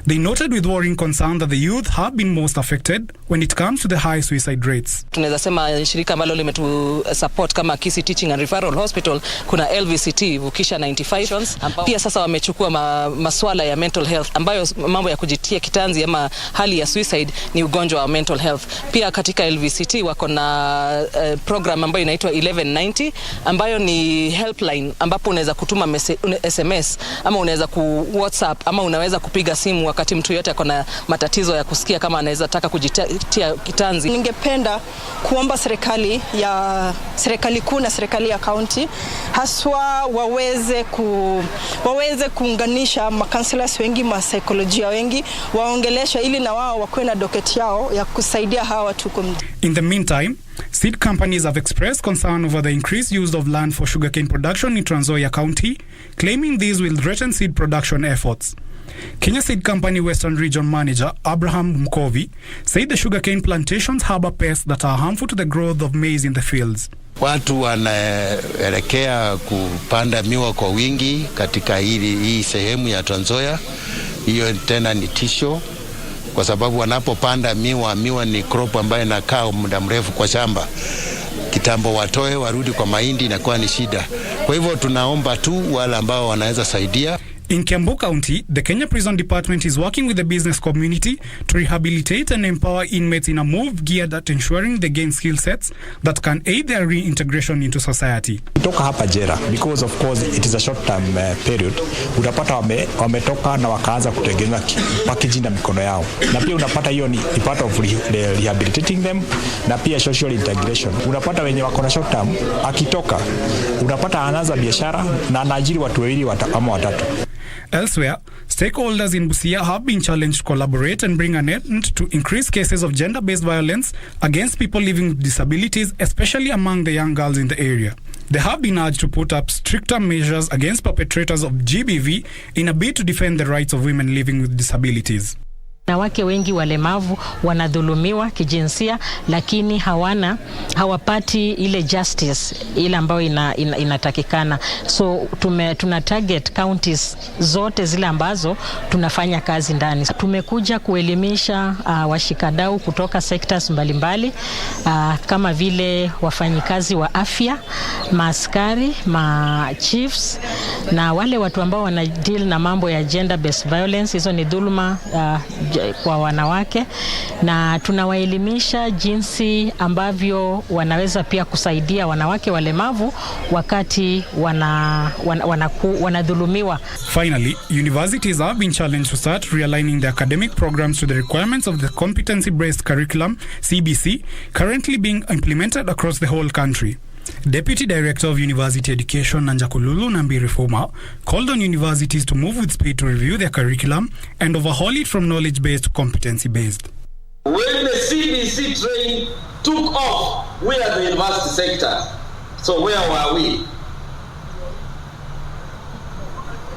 They noted with worrying concern that the youth have been most affected when it comes to the high suicide rates. Tunaweza sema shirika ambalo limetu support kama KC Teaching and Referral Hospital, kuna LVCT Vukisha 95. Pia sasa wamechukua masuala ya mental health, ambayo mambo ya kujitia kitanzi ama hali ya suicide ni ugonjwa wa mental health. Pia katika LVCT wako na program ambayo inaitwa 1190, ambayo ni helpline ambapo unaweza kutuma SMS ama unaweza ku WhatsApp ama unaweza kupiga simu wakati mtu yote akona matatizo ya kusikia kama anaweza taka kujitia kitanzi. Ningependa kuomba serikali kuu na serikali ya county haswa waweze kuunganisha counselors wengi, psycholojia wengi, waongelesha ili na wao wakuwe na docket yao ya kusaidia hawa watu. In the meantime, seed companies have expressed concern over the increased use of land for sugarcane production in Trans Nzoia County, claiming these will threaten seed production efforts. Kenya Seed Company Western Region Manager Abraham Mkovi said the sugarcane plantations harbor pests that are harmful to the growth of maize in the fields. Watu wanaelekea kupanda miwa kwa wingi katika hii sehemu ya Trans Nzoia. Hiyo tena ni tisho kwa sababu wanapopanda miwa ni crop ambayo inakaa muda mrefu kwa shamba. Kitambo watoe warudi kwa mahindi inakuwa ni shida. Kwa hivyo tunaomba tu wale ambao wanaweza saidia. In Kiambu County, the Kenya Prison Department is working with the business community to rehabilitate and empower inmates in a move geared at ensuring they gain skill sets that can aid their reintegration into society. Kutoka hapa jela, because of course it is a short term period, unapata wametoka na wakaanza kutegemea packaging na mikono yao. Na pia unapata hiyo ni part of rehabilitating them na pia social integration. Unapata wenye wako na short term, akitoka unapata anaanza biashara na anaajiri watu wawili ama watatu. Elsewhere, stakeholders in Busia have been challenged to collaborate and bring an end to increased cases of gender-based violence against people living with disabilities, especially among the young girls in the area. They have been urged to put up stricter measures against perpetrators of GBV in a bid to defend the rights of women living with disabilities. Wanawake wengi walemavu wanadhulumiwa kijinsia, lakini hawapati ile justice ile ambayo inatakikana. So tuna target counties zote zile ambazo tunafanya kazi ndani. Tumekuja kuelimisha washikadau kutoka sectors mbalimbali kama vile wafanyikazi wa afya, maaskari, chiefs na wale watu ambao wana deal na mambo ya gender based violence. Hizo ni dhuluma kwa wanawake, na tunawaelimisha jinsi ambavyo wanaweza pia kusaidia wanawake walemavu wakati wanadhulumiwa. Finally, universities have been challenged to start realigning their academic programs to the requirements of the competency-based curriculum, CBC, currently being implemented across the whole country. Deputy Director of University Education Nanjakululu Nambi Reformer called on universities to move with speed to review their curriculum and overhaul it from knowledge-based to competency-based. When the CBC train took off, we are the university sector. So where were we?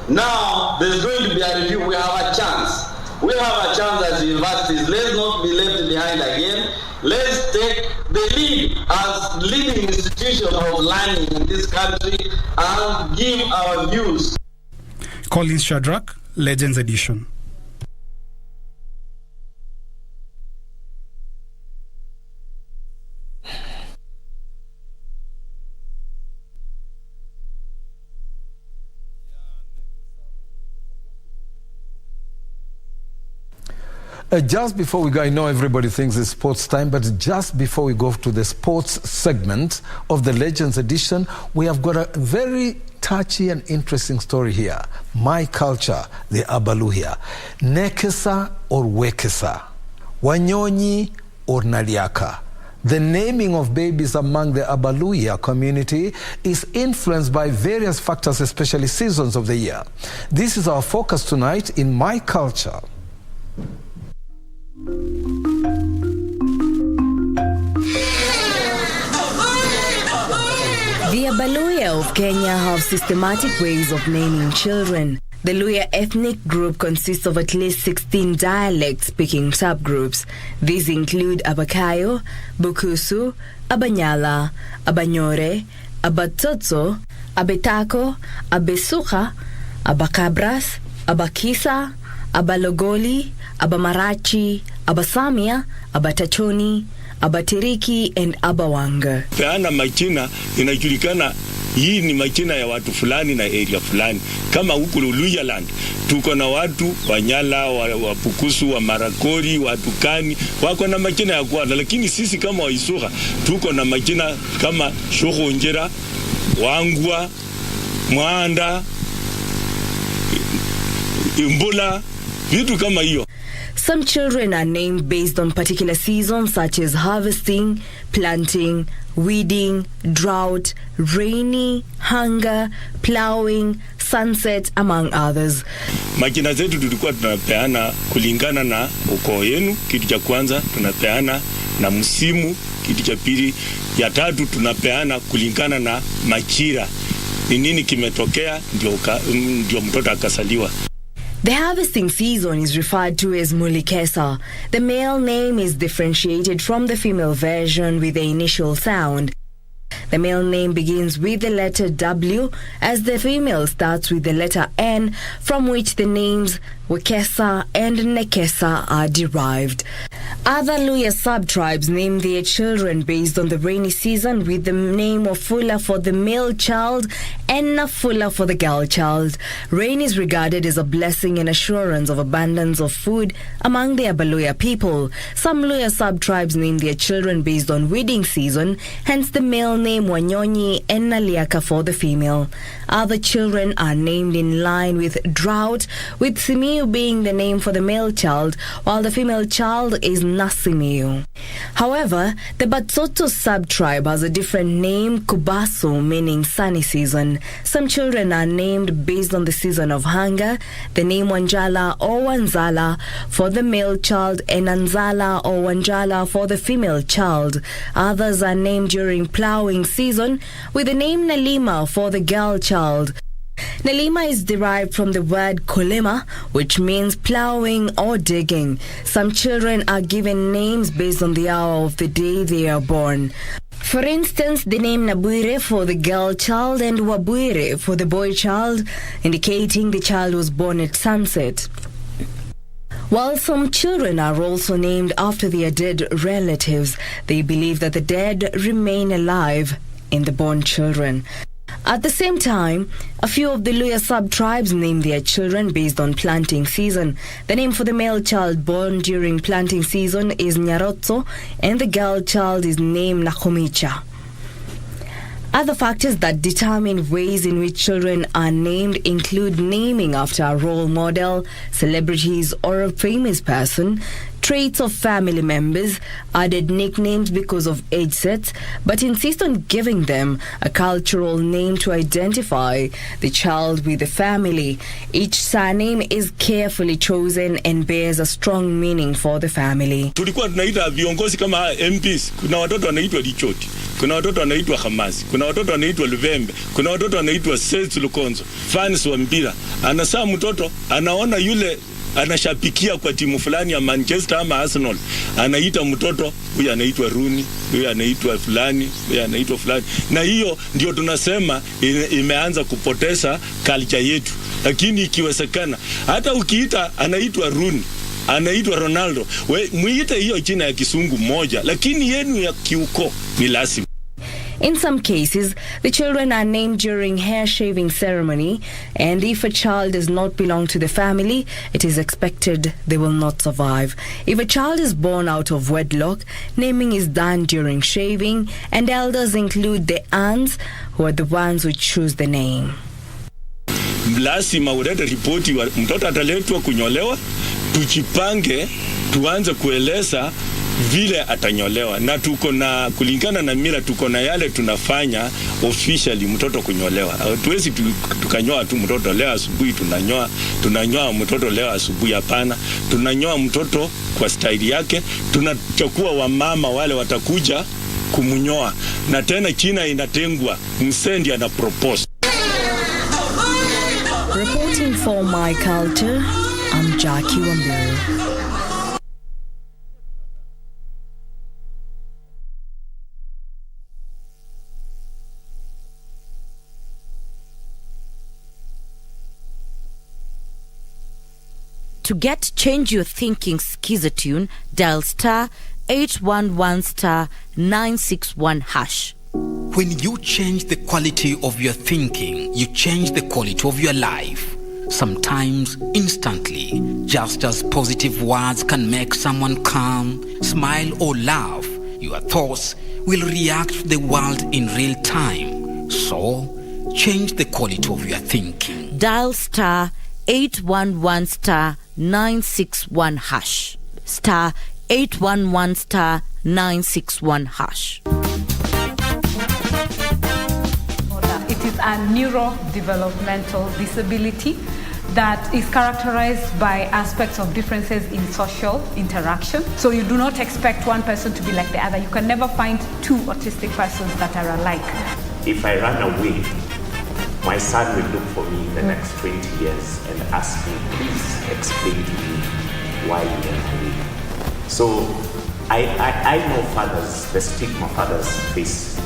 Now there's going to be a review. We have a chance. We have a chance as universities. Let's not be left behind again. Let's take the lead as leading institution of learning in this country and give our views. Collins Shadrack, Legends Edition. Just before we go, I know everybody thinks it's sports time, but just before we go to the sports segment of the Legends Edition, we have got a very touchy and interesting story here. My culture, the Abaluhia. Nekesa or Wekesa. Wanyonyi or Naliaka. The naming of babies among the Abaluhia community is influenced by various factors, especially seasons of the year. This is our focus tonight in My Culture. The Abaluya of Kenya have systematic ways of naming children. The Luya ethnic group consists of at least 16 dialect-speaking subgroups. These include Abakayo, Bukusu, Abanyala, Abanyore, Abatotso, Abetako, Abesuka, Abakabras, Abakisa, Abalogoli, Abamarachi, Abasamia, Abatachoni, Abatiriki, and Abawanga. Peana majina inajulikana, hii ni majina ya watu fulani na area fulani. Kama huku Luyaland tuko na watu Wanyala, Wapukusu, wa Marakori, Watukani, wako na majina ya kwanza, lakini sisi kama Waisuha tuko na majina kama Shohonjera, Wangwa, Mwanda, Imbula, vitu kama hiyo. Some children are named based on particular seasons such as harvesting, planting, weeding, drought, rainy, hunger, plowing, sunset, among others. Majina zetu tulikuwa tunapeana kulingana na ukoo yenu, kitu cha kwanza tunapeana na msimu, kitu cha pili, ya tatu tunapeana kulingana na majira. Ni nini kimetokea ndio mtoto akasaliwa. The harvesting season is referred to as Mulikesa. The male name is differentiated from the female version with the initial sound. The male name begins with the letter W, as the female starts with the letter N, from which the names Wekesa and Nekesa are derived. Other Luya sub-tribes name their children based on the rainy season with the name of Fula for the male child and Nafula for the girl child. Rain is regarded as a blessing and assurance of abundance of food among the Abaluya people. Some Luya sub-tribes name their children based on weeding season, hence the male name Wanyonyi and Naliaka for the female. Other children are named in line with drought, with Simiu being the name for the male child, while the female child is Nasimiu. However, the Batsoto sub-tribe has a different name, Kubaso, meaning sunny season. Some children are named based on the season of hunger, the name Wanjala or Wanzala for the male child and Anzala or Wanjala for the female child. Others are named during plowing season with the name Nalima for the girl child. Nalima is derived from the word kolema, which means plowing or digging. Some children are given names based on the hour of the day they are born. For instance, the name Nabuire for the girl child and Wabuire for the boy child, indicating the child was born at sunset. While some children are also named after their dead relatives, they believe that the dead remain alive in the born children. At the same time, a few of the Luya sub-tribes name their children based on planting season. The name for the male child born during planting season is Nyarotso, and the girl child is named Nakomicha. Other factors that determine ways in which children are named include naming after a role model, celebrities, or a famous person, traits of family members, added nicknames because of age sets, but insist on giving them a cultural name to identify the child with the family. Each surname is carefully chosen and bears a strong meaning for the family. Tulikuwa tunaita viongozi kama MPs, kuna watoto wanaitwa Lichoti, kuna watoto wanaitwa Hamasi, kuna watoto wanaitwa Luvembe, kuna watoto wanaitwa Seth Lukonzo. Fans wa mpira, anasaa mtoto, anaona yule anashabikia kwa timu fulani ya Manchester ama Arsenal, anaita mtoto huyu anaitwa Rooney, huyu anaitwa fulani, huyu anaitwa fulani. Na hiyo ndio tunasema imeanza kupoteza culture yetu. Lakini ikiwezekana hata ukiita anaitwa Rooney, anaitwa Ronaldo, muite hiyo jina ya kisungu moja, lakini yenu ya kiuko ni lazima. In some cases, the children are named during hair shaving ceremony, and if a child does not belong to the family, it is expected they will not survive. If a child is born out of wedlock, naming is done during shaving, and elders include the aunts, who are the ones who choose the name. Lazima ulete ripoti mtoto ataletwa kunyolewa, tujipange, tuanze kueleza vile atanyolewa, na tuko na kulingana na mila, tuko na yale tunafanya officially mtoto kunyolewa. Hatuwezi tukanyoa tu mtoto leo asubuhi tunanyoa mtoto leo asubuhi, hapana. Tunanyoa mtoto kwa style yake, tunachukua wamama wale watakuja kumunyoa, na tena China inatengwa, msendi ana propose. Reporting for My Culture, I'm Jackie Wambiru. To get Change Your Thinking Skizatune, dial star 811 star 961 hash. When you change the quality of your thinking, you change the quality of your life. Sometimes instantly, just as positive words can make someone calm, smile or laugh, your thoughts will react to the world in real time. So, change the quality of your thinking. Dial star 811 star 961 hash. Star 811 star 961 hash. It is a neurodevelopmental disability that is characterized by aspects of differences in social interaction. So you do not expect one person to be like the other. You can never find two autistic persons that are alike. If I run away, my son will look for me in the next 20 years and ask me, please explain to me why you went away. So I know fathers, the stigma fathers face,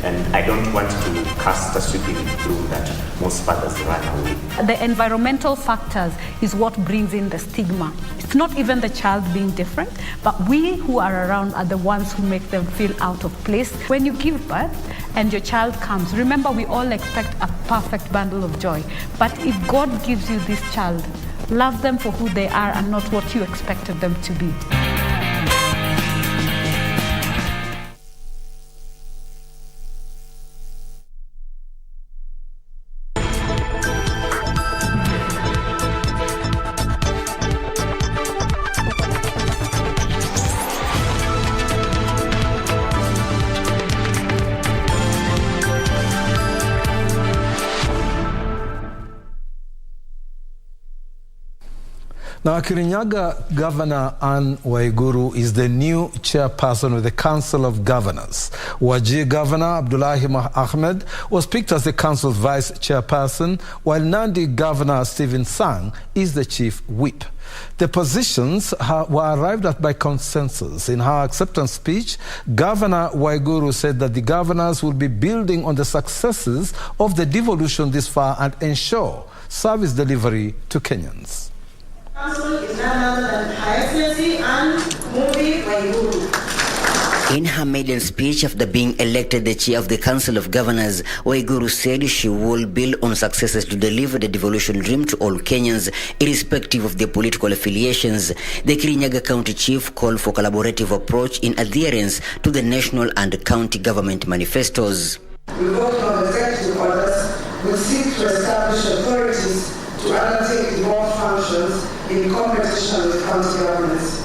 and I don't want to cast a sweeping gloom that most fathers run away. The environmental factors is what brings in the stigma. It's not even the child being different, but we who are around are the ones who make them feel out of place. When you give birth and your child comes, remember we all expect a perfect bundle of joy. But if God gives you this child, love them for who they are and not what you expected them to be. Now, Kirinyaga Governor Anne Waiguru is the new chairperson of the Council of Governors. Wajir Governor Abdullahi Ahmed was picked as the council's vice chairperson, while Nandi Governor Stephen Sang is the chief whip. The positions were arrived at by consensus. In her acceptance speech, Governor Waiguru said that the governors will be building on the successes of the devolution this far and ensure service delivery to Kenyans. In her maiden speech after being elected the chair of the Council of Governors, Waiguru said she will build on successes to deliver the devolution dream to all Kenyans, irrespective of their political affiliations. The Kirinyaga County Chief called for collaborative approach in adherence to the national and county government manifestos. We vote on the executive orders will seek to establish authorities to undertake devolved functions in competition with county governments.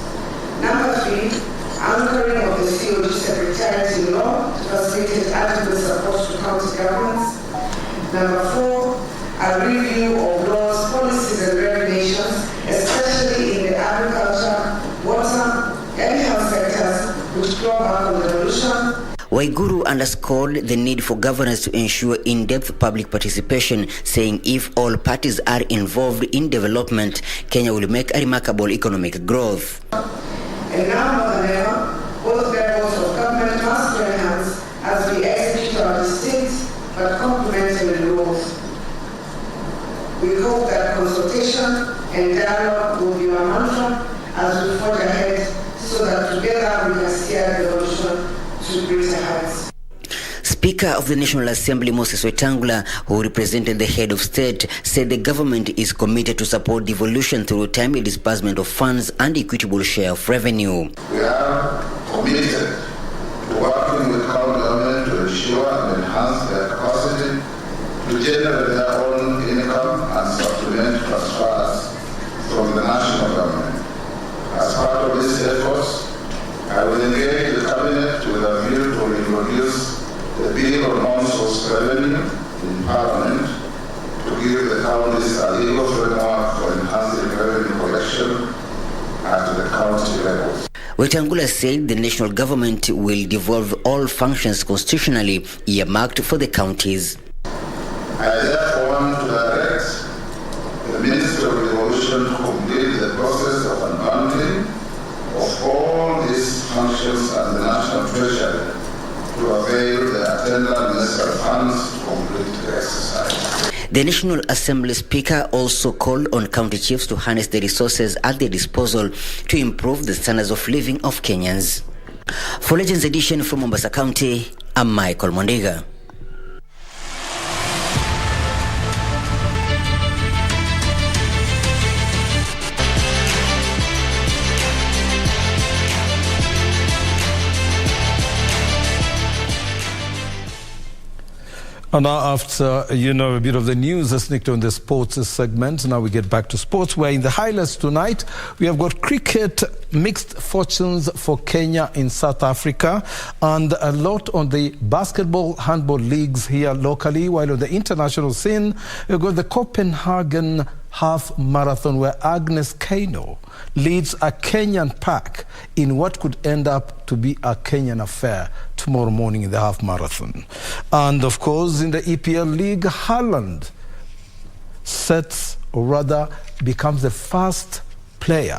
Number 3, anchoring of the COG Secretariat in law to facilitate adequate support to county governments. Number 4, a review of laws, policies and regulations, especially in the agriculture, water and health sectors, which draw back on devolution. Waiguru underscored the need for governors to ensure in-depth public participation, saying if all parties are involved in development, Kenya will make a remarkable economic growth. And now more than ever, both levels of government must join hands as we execute our distinct but complementary roles. We hope that consultation and dialogue will be our mantra as we forge ahead so that together we can steer devolution to greater heights. Speaker of the National Assembly Moses Wetangula, who represented the head of state, said the government is committed to support devolution through timely disbursement of funds and equitable share of revenue. We are committed to working with county government to ensure and enhance their capacity to generate their own income and supplement transfers from the national government. As part of these efforts, I will engage the Cabinet with a view to introduce the Bill on non-source revenue in Parliament to give the counties a legal framework for enhancing revenue collection at the county level. Wetangula said the national government will devolve all functions constitutionally earmarked for the counties. I therefore want to direct the Ministry of Devolution to complete the process of unbundling of all these functions at the National Treasury to avail the attendant necessary funds to complete the exercise. The National Assembly Speaker also called on county chiefs to harness the resources at their disposal to improve the standards of living of Kenyans. For Legends Edition from Mombasa County, I'm Michael Mondiga. And now after, a bit of the news, let's sneak on the sports segment. Now we get back to sports, where in the highlights tonight, we have got cricket, mixed fortunes for Kenya in South Africa, and a lot on the basketball, handball leagues here locally, while on the international scene, we've got the Copenhagen half marathon, where Agnes Kaino leads a Kenyan pack in what could end up to be a Kenyan affair tomorrow morning in the half marathon. And of course, in the EPL League, Haaland becomes the first player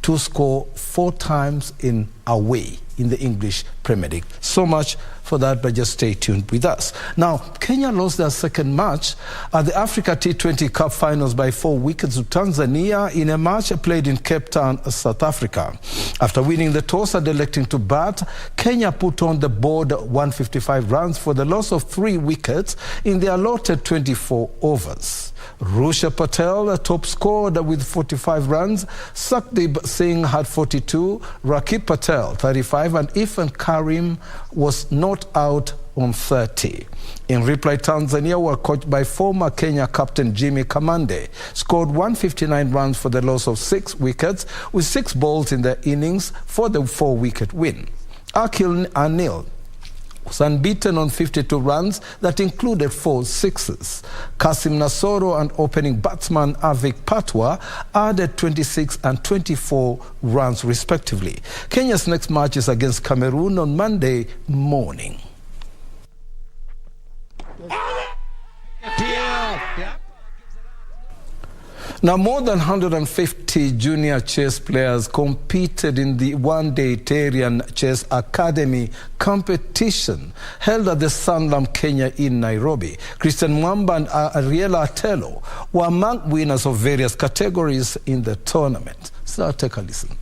to score 4 times in away in the English Premier League. So much for that, but just stay tuned with us. Now, Kenya lost their second match at the Africa T20 Cup Finals by 4 wickets to Tanzania in a match played in Cape Town, South Africa. After winning the toss and electing to bat, Kenya put on the board 155 runs for the loss of 3 wickets in the allotted 24 overs. Rusha Patel top scored with 45 runs, Sakdeep Singh had 42, Rakib Patel 35, and Ifan Karim was not out on 30. In reply, Tanzania were coached by former Kenya captain Jimmy Kamande, scored 159 runs for the loss of 6 wickets, with 6 balls in the innings for the 4-wicket win. Akil Anil was unbeaten on 52 runs that included 4 sixes. Kasim Nasoro and opening batsman Avik Patwa added 26 and 24 runs respectively. Kenya's next match is against Cameroon on Monday morning. Now, more than 150 junior chess players competed in the one-day Terian Chess Academy competition held at the Sanlam, Kenya in Nairobi. Christian Mwamba and Ariela Atelo were among winners of various categories in the tournament. So take a listen.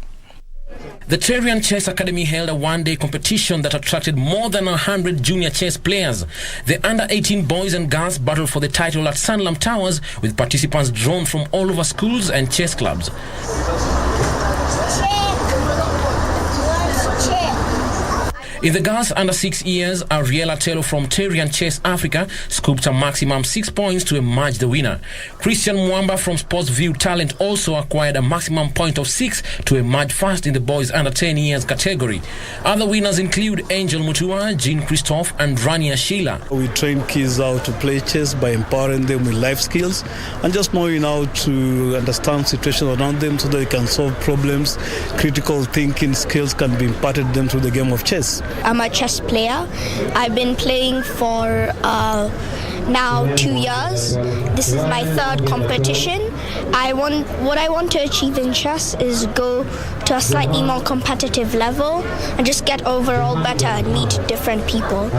The Terian Chess Academy held a one-day competition that attracted more than 100 junior chess players. The under-18 boys and girls battled for the title at Sanlam Towers, with participants drawn from all over schools and chess clubs. In the girls under 6 years, Ariela Telo from Terian Chess Africa scooped a maximum 6 points to emerge the winner. Christian Mwamba from Sports View Talent also acquired a maximum point of 6 to emerge first in the boys under 10 years category. Other winners include Angel Mutua, Jean Christophe and Rania Sheila. We train kids how to play chess by empowering them with life skills and just knowing how to understand situations around them so that they can solve problems. Critical thinking skills can be imparted to them through the game of chess. I'm a chess player. I've been playing for now 2 years. This is my 3rd competition. What I want to achieve in chess is go to a slightly more competitive level and just get overall better and meet different people.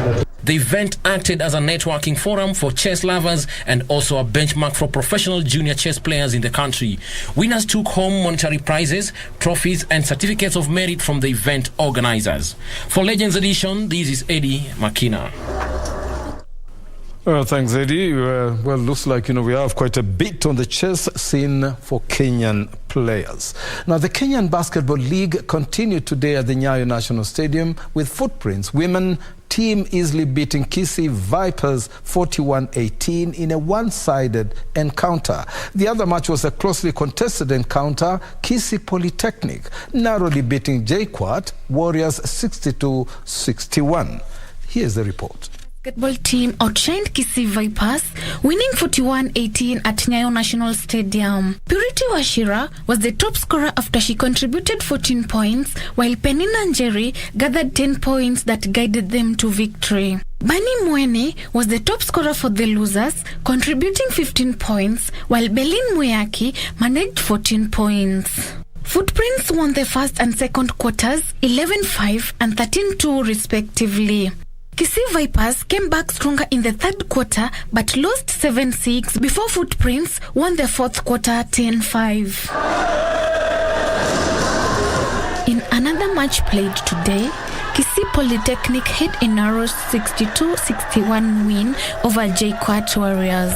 The event acted as a networking forum for chess lovers and also a benchmark for professional junior chess players in the country. Winners took home monetary prizes, trophies and certificates of merit from the event organizers. For Legends Edition, this is Eddie Makina. Thanks, Eddie. Well, looks like, we have quite a bit on the chess scene for Kenyan players. Now, the Kenyan Basketball League continued today at the Nyayo National Stadium with Footprints. Women team easily beating Kisii Vipers 41-18 in a one-sided encounter. The other match was a closely contested encounter, Kisii Polytechnic narrowly beating JKUAT Warriors 62-61. Here's the report. Basketball team outshined Kisii Vipers, winning 41-18 at Nyayo National Stadium. Purity Washira was the top scorer after she contributed 14 points, while Penina Njeri gathered 10 points that guided them to victory. Bani Mwene was the top scorer for the losers, contributing 15 points, while Belin Muyaki managed 14 points. Footprints won the first and second quarters 11-5 and 13-2 respectively. Kisii Vipers came back stronger in the third quarter but lost 7-6 before Footprints won the fourth quarter 10-5. In another match played today, Kisii Polytechnic had a narrow 62-61 win over JKUAT Warriors.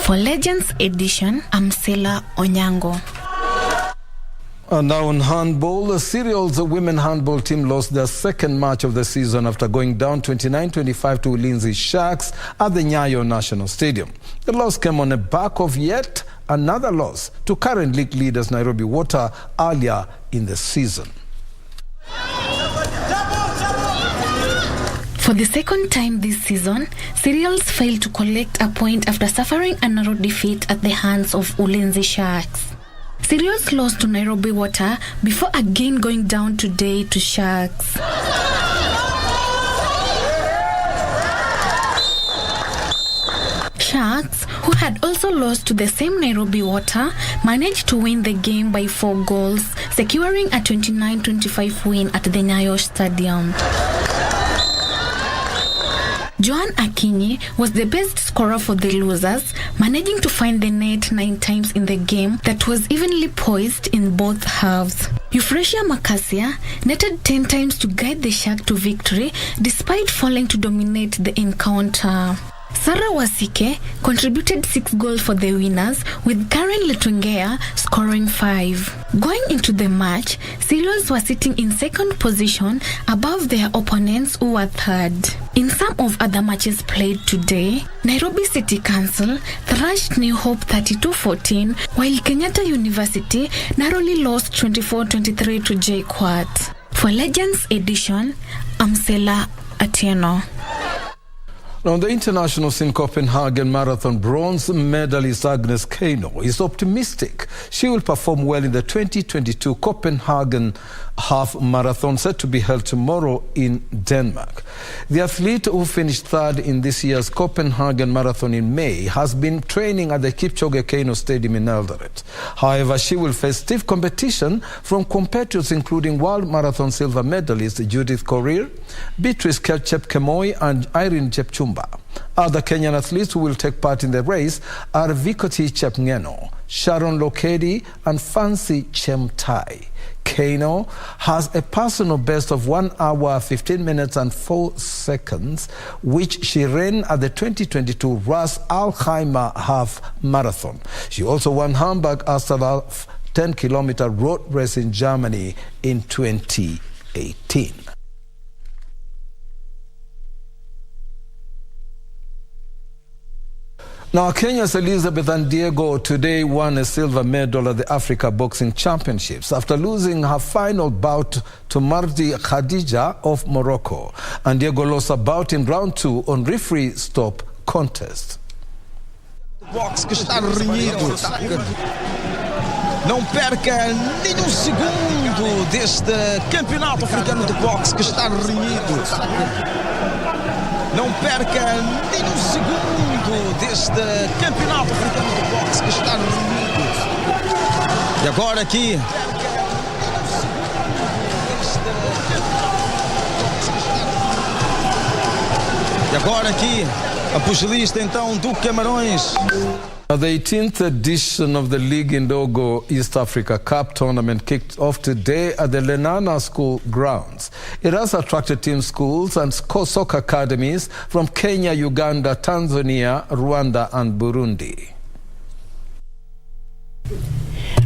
For Legends Edition, I'm Sela Onyango. And now in handball, the Cereals women handball team lost their second match of the season after going down 29-25 to Ulinzi Sharks at the Nyayo National Stadium. The loss came on the back of yet another loss to current league leaders Nairobi Water earlier in the season. For the second time this season, Cereals failed to collect a point after suffering a narrow defeat at the hands of Ulinzi Sharks. Cereals lost to Nairobi Water before again going down today to Sharks. Sharks, who had also lost to the same Nairobi Water, managed to win the game by 4 goals, securing a 29-25 win at the Nyayo Stadium. Joan Akinyi was the best scorer for the losers, managing to find the net 9 times in the game that was evenly poised in both halves. Euphrasia Makasia netted 10 times to guide the Shark to victory despite failing to dominate the encounter. Sarah Wasike contributed 6 goals for the winners, with Karen Letungea scoring 5. Going into the match, Cereals were sitting in second position above their opponents who were third. In some of other matches played today, Nairobi City Council thrashed New Hope 32-14, while Kenyatta University narrowly lost 24-23 to JKUAT. For Legends Edition, I'm Sela Atieno. Now, the international scene Copenhagen Marathon bronze medalist Agnes Kano is optimistic. She will perform well in the 2022 Copenhagen Half Marathon set to be held tomorrow in Denmark. The athlete, who finished third in this year's Copenhagen Marathon in May, has been training at the Kipchoge Keino Stadium in Eldoret. However, she will face stiff competition from competitors including World Marathon silver medalist Judith Korir, Beatrice Chepkemoi and Irene Chepchumba. Other Kenyan athletes who will take part in the race are Vikoti Chepngeno, Sharon Lokedi and Fancy Chemtai. Kano has a personal best of 1 hour, 15 minutes and 4 seconds, which she ran at the 2022 Ras Al Khaimah Half Marathon. She also won Hamburg Astalaf 10-kilometer road race in Germany in 2018. Now, Kenya's Elizabeth and Diego today won a silver medal at the Africa Boxing Championships after losing her final bout to Mardi Khadija of Morocco. And Diego lost a bout in round 2 on referee stop contest. Box que está renhido. Não perca nenhum segundo deste campeonato africano de boxe que está renhido. Não perca nenhum segundo deste campeonato africano de boxe que está reunido. E agora aqui. E agora aqui, a pugilista então do Camarões. Now, the 18th edition of the League Indogo East Africa Cup tournament kicked off today at the Lenana School grounds. It has attracted team schools and soccer academies from Kenya, Uganda, Tanzania, Rwanda and Burundi.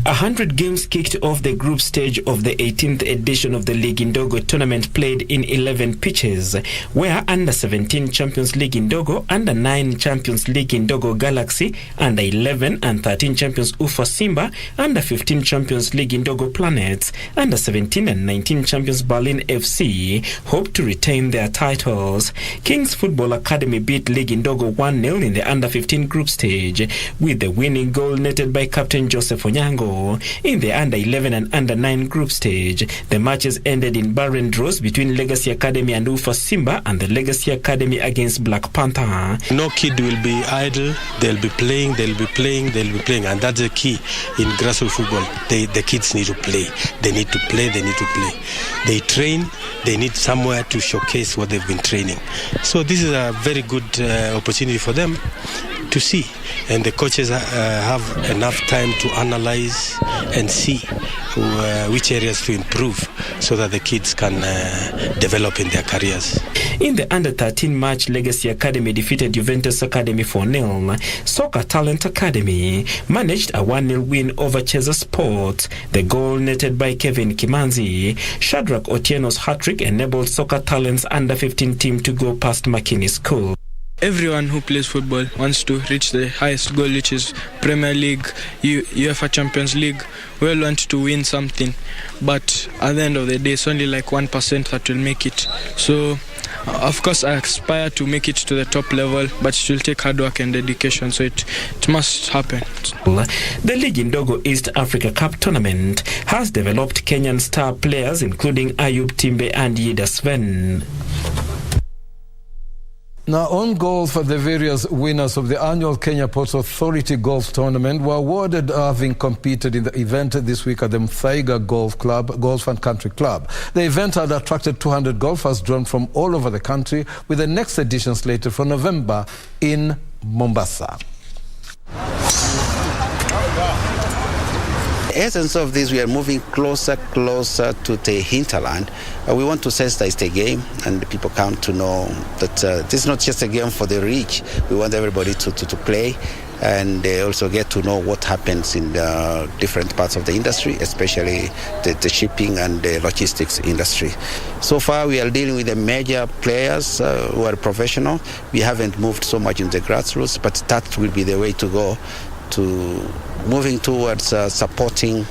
100 games kicked off the group stage of the 18th edition of the League Indogo tournament, played in 11 pitches, where Under 17 Champions League Indogo, Under 9 Champions League Indogo Galaxy, Under 11 and 13 Champions Ufa Simba, Under 15 Champions League Indogo Planets, Under 17 and 19 Champions Berlin FC hope to retain their titles. Kings Football Academy beat League Indogo 1-0 in the Under 15 group stage, with the winning goal netted by Captain Joseph Onyango. In the Under 11 and Under 9 group stage, the matches ended in barren draws between Legacy Academy and Ufa Simba and the Legacy Academy against Black Panther. No kid will be idle. They'll be playing, and that's the key in grassroots football. The kids need to play. They need to play. They train. They need somewhere to showcase what they've been training. So this is a very good opportunity for them to see, and the coaches have enough time to analyze and see which areas to improve so that the kids can develop in their careers. In the Under 13 match, Legacy Academy defeated Juventus Academy 4-0. Soccer Talent Academy managed a 1-0 win over Cheza Sports. The goal netted by Kevin Kimanzi. Shadrach Otieno's hat-trick enabled Soccer Talent's Under 15 team to go past Makini School. Everyone who plays football wants to reach the highest goal, which is Premier League, UEFA Champions League. We all want to win something, but at the end of the day, it's only like 1% that will make it. So, of course, I aspire to make it to the top level, but it will take hard work and dedication, so it must happen. The League Indogo East Africa Cup tournament has developed Kenyan star players, including Ayub Timbe and Yida Sven. Now, on golf, the various winners of the annual Kenya Ports Authority Golf Tournament were awarded having competed in the event this week at the Mthaiga Golf and Country Club. The event had attracted 200 golfers drawn from all over the country, with the next edition slated for November in Mombasa. The essence of this, we are moving closer to the hinterland. We want to sensitize the game, and the people come to know that this is not just a game for the rich. We want everybody to play, and they also get to know what happens in the different parts of the industry, especially the shipping and the logistics industry. So far, we are dealing with the major players who are professional. We haven't moved so much in the grassroots, but that will be the way to go, to moving towards supporting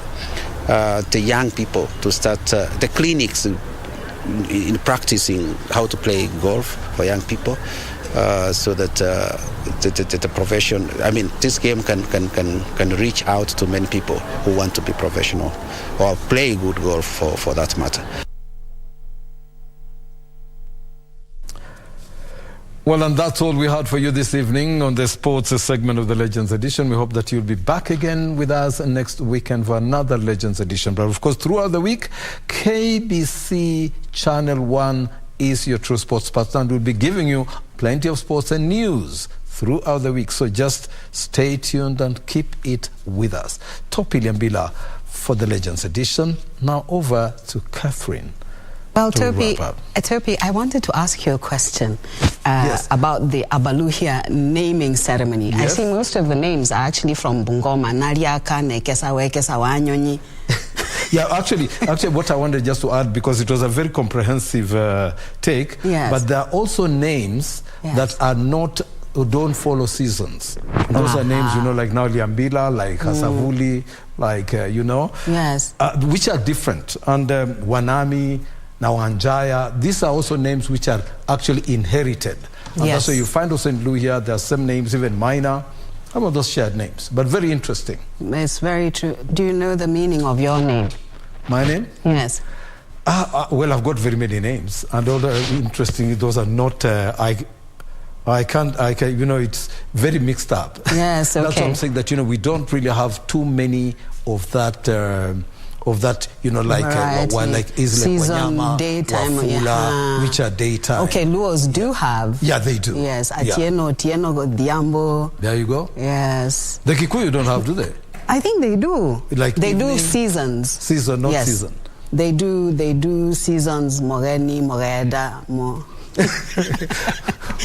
the young people to start the clinics in practicing how to play golf for young people, so that the profession, this game can reach out to many people who want to be professional or play good golf for that matter. Well, and that's all we had for you this evening on the sports segment of the Legends Edition. We hope that you'll be back again with us next weekend for another Legends Edition. But of course, throughout the week, KBC Channel 1 is your true sports partner, and we'll be giving you plenty of sports and news throughout the week. So just stay tuned and keep it with us. Topi Liambila for the Legends Edition. Now over to Catherine. Well, Topi, I wanted to ask you a question about the Abaluhia naming ceremony. Yes. I see most of the names are actually from Bungoma. Nariaka, Nekesawe, Kesawanyonyi. Yeah, actually, what I wanted just to add, because it was a very comprehensive take, yes, but there are also names that are not, who don't follow seasons. Those are names, like now Liambila, like Kasavuli, like, yes, which are different. And Wanami, now Anjaya, these are also names which are actually inherited. And yes, that's why you find also in Luhia, there are some names, even minor, some of those shared names, but very interesting. It's very true. Do you know the meaning of your name? My name? Yes. Well, I've got very many names, and all the interesting, those are not, I can't, it's very mixed up. Yes, okay. That's what I'm saying, that, we don't really have too many of that, of that, like Isle Wanyama, Wafula, which are daytime. Okay, Luos do have. Yeah, they do. Yes, Atieno, Tieno, Diambo. There you go. Yes. The Kikuyu don't have, do they? I think they do. Like they evening? Do seasons. Season, not season. They do seasons, Moreni, Moreda, more.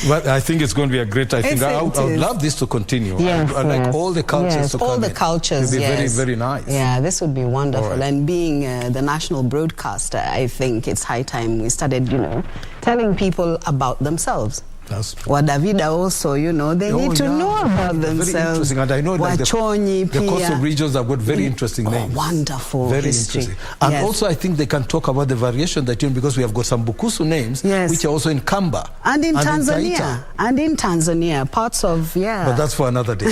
But I think it's going to be a great. I would love this to continue. Yes, I like all the cultures to come all the in. cultures. It'd be very, very nice. Yeah, this would be wonderful. Right. And being the national broadcaster, I think it's high time we started, telling people about themselves. That's true. Wadavida also, they need to know about themselves. Very interesting, and I know like the coastal regions have got very interesting names. Wonderful very history. Interesting. And also I think they can talk about the variation that because we have got some Bukusu names, which are also in Kamba. And in Tanzania. And in Tanzania, parts of, But that's for another day.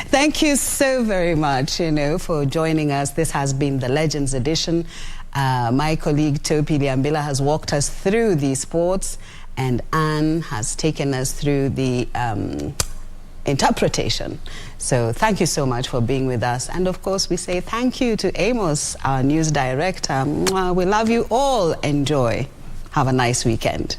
Thank you so very much, for joining us. This has been the Legends Edition. My colleague Topi Liambila has walked us through the sports, and Anne has taken us through the interpretation. So thank you so much for being with us. And of course, we say thank you to Amos, our news director. We love you all. Enjoy. Have a nice weekend.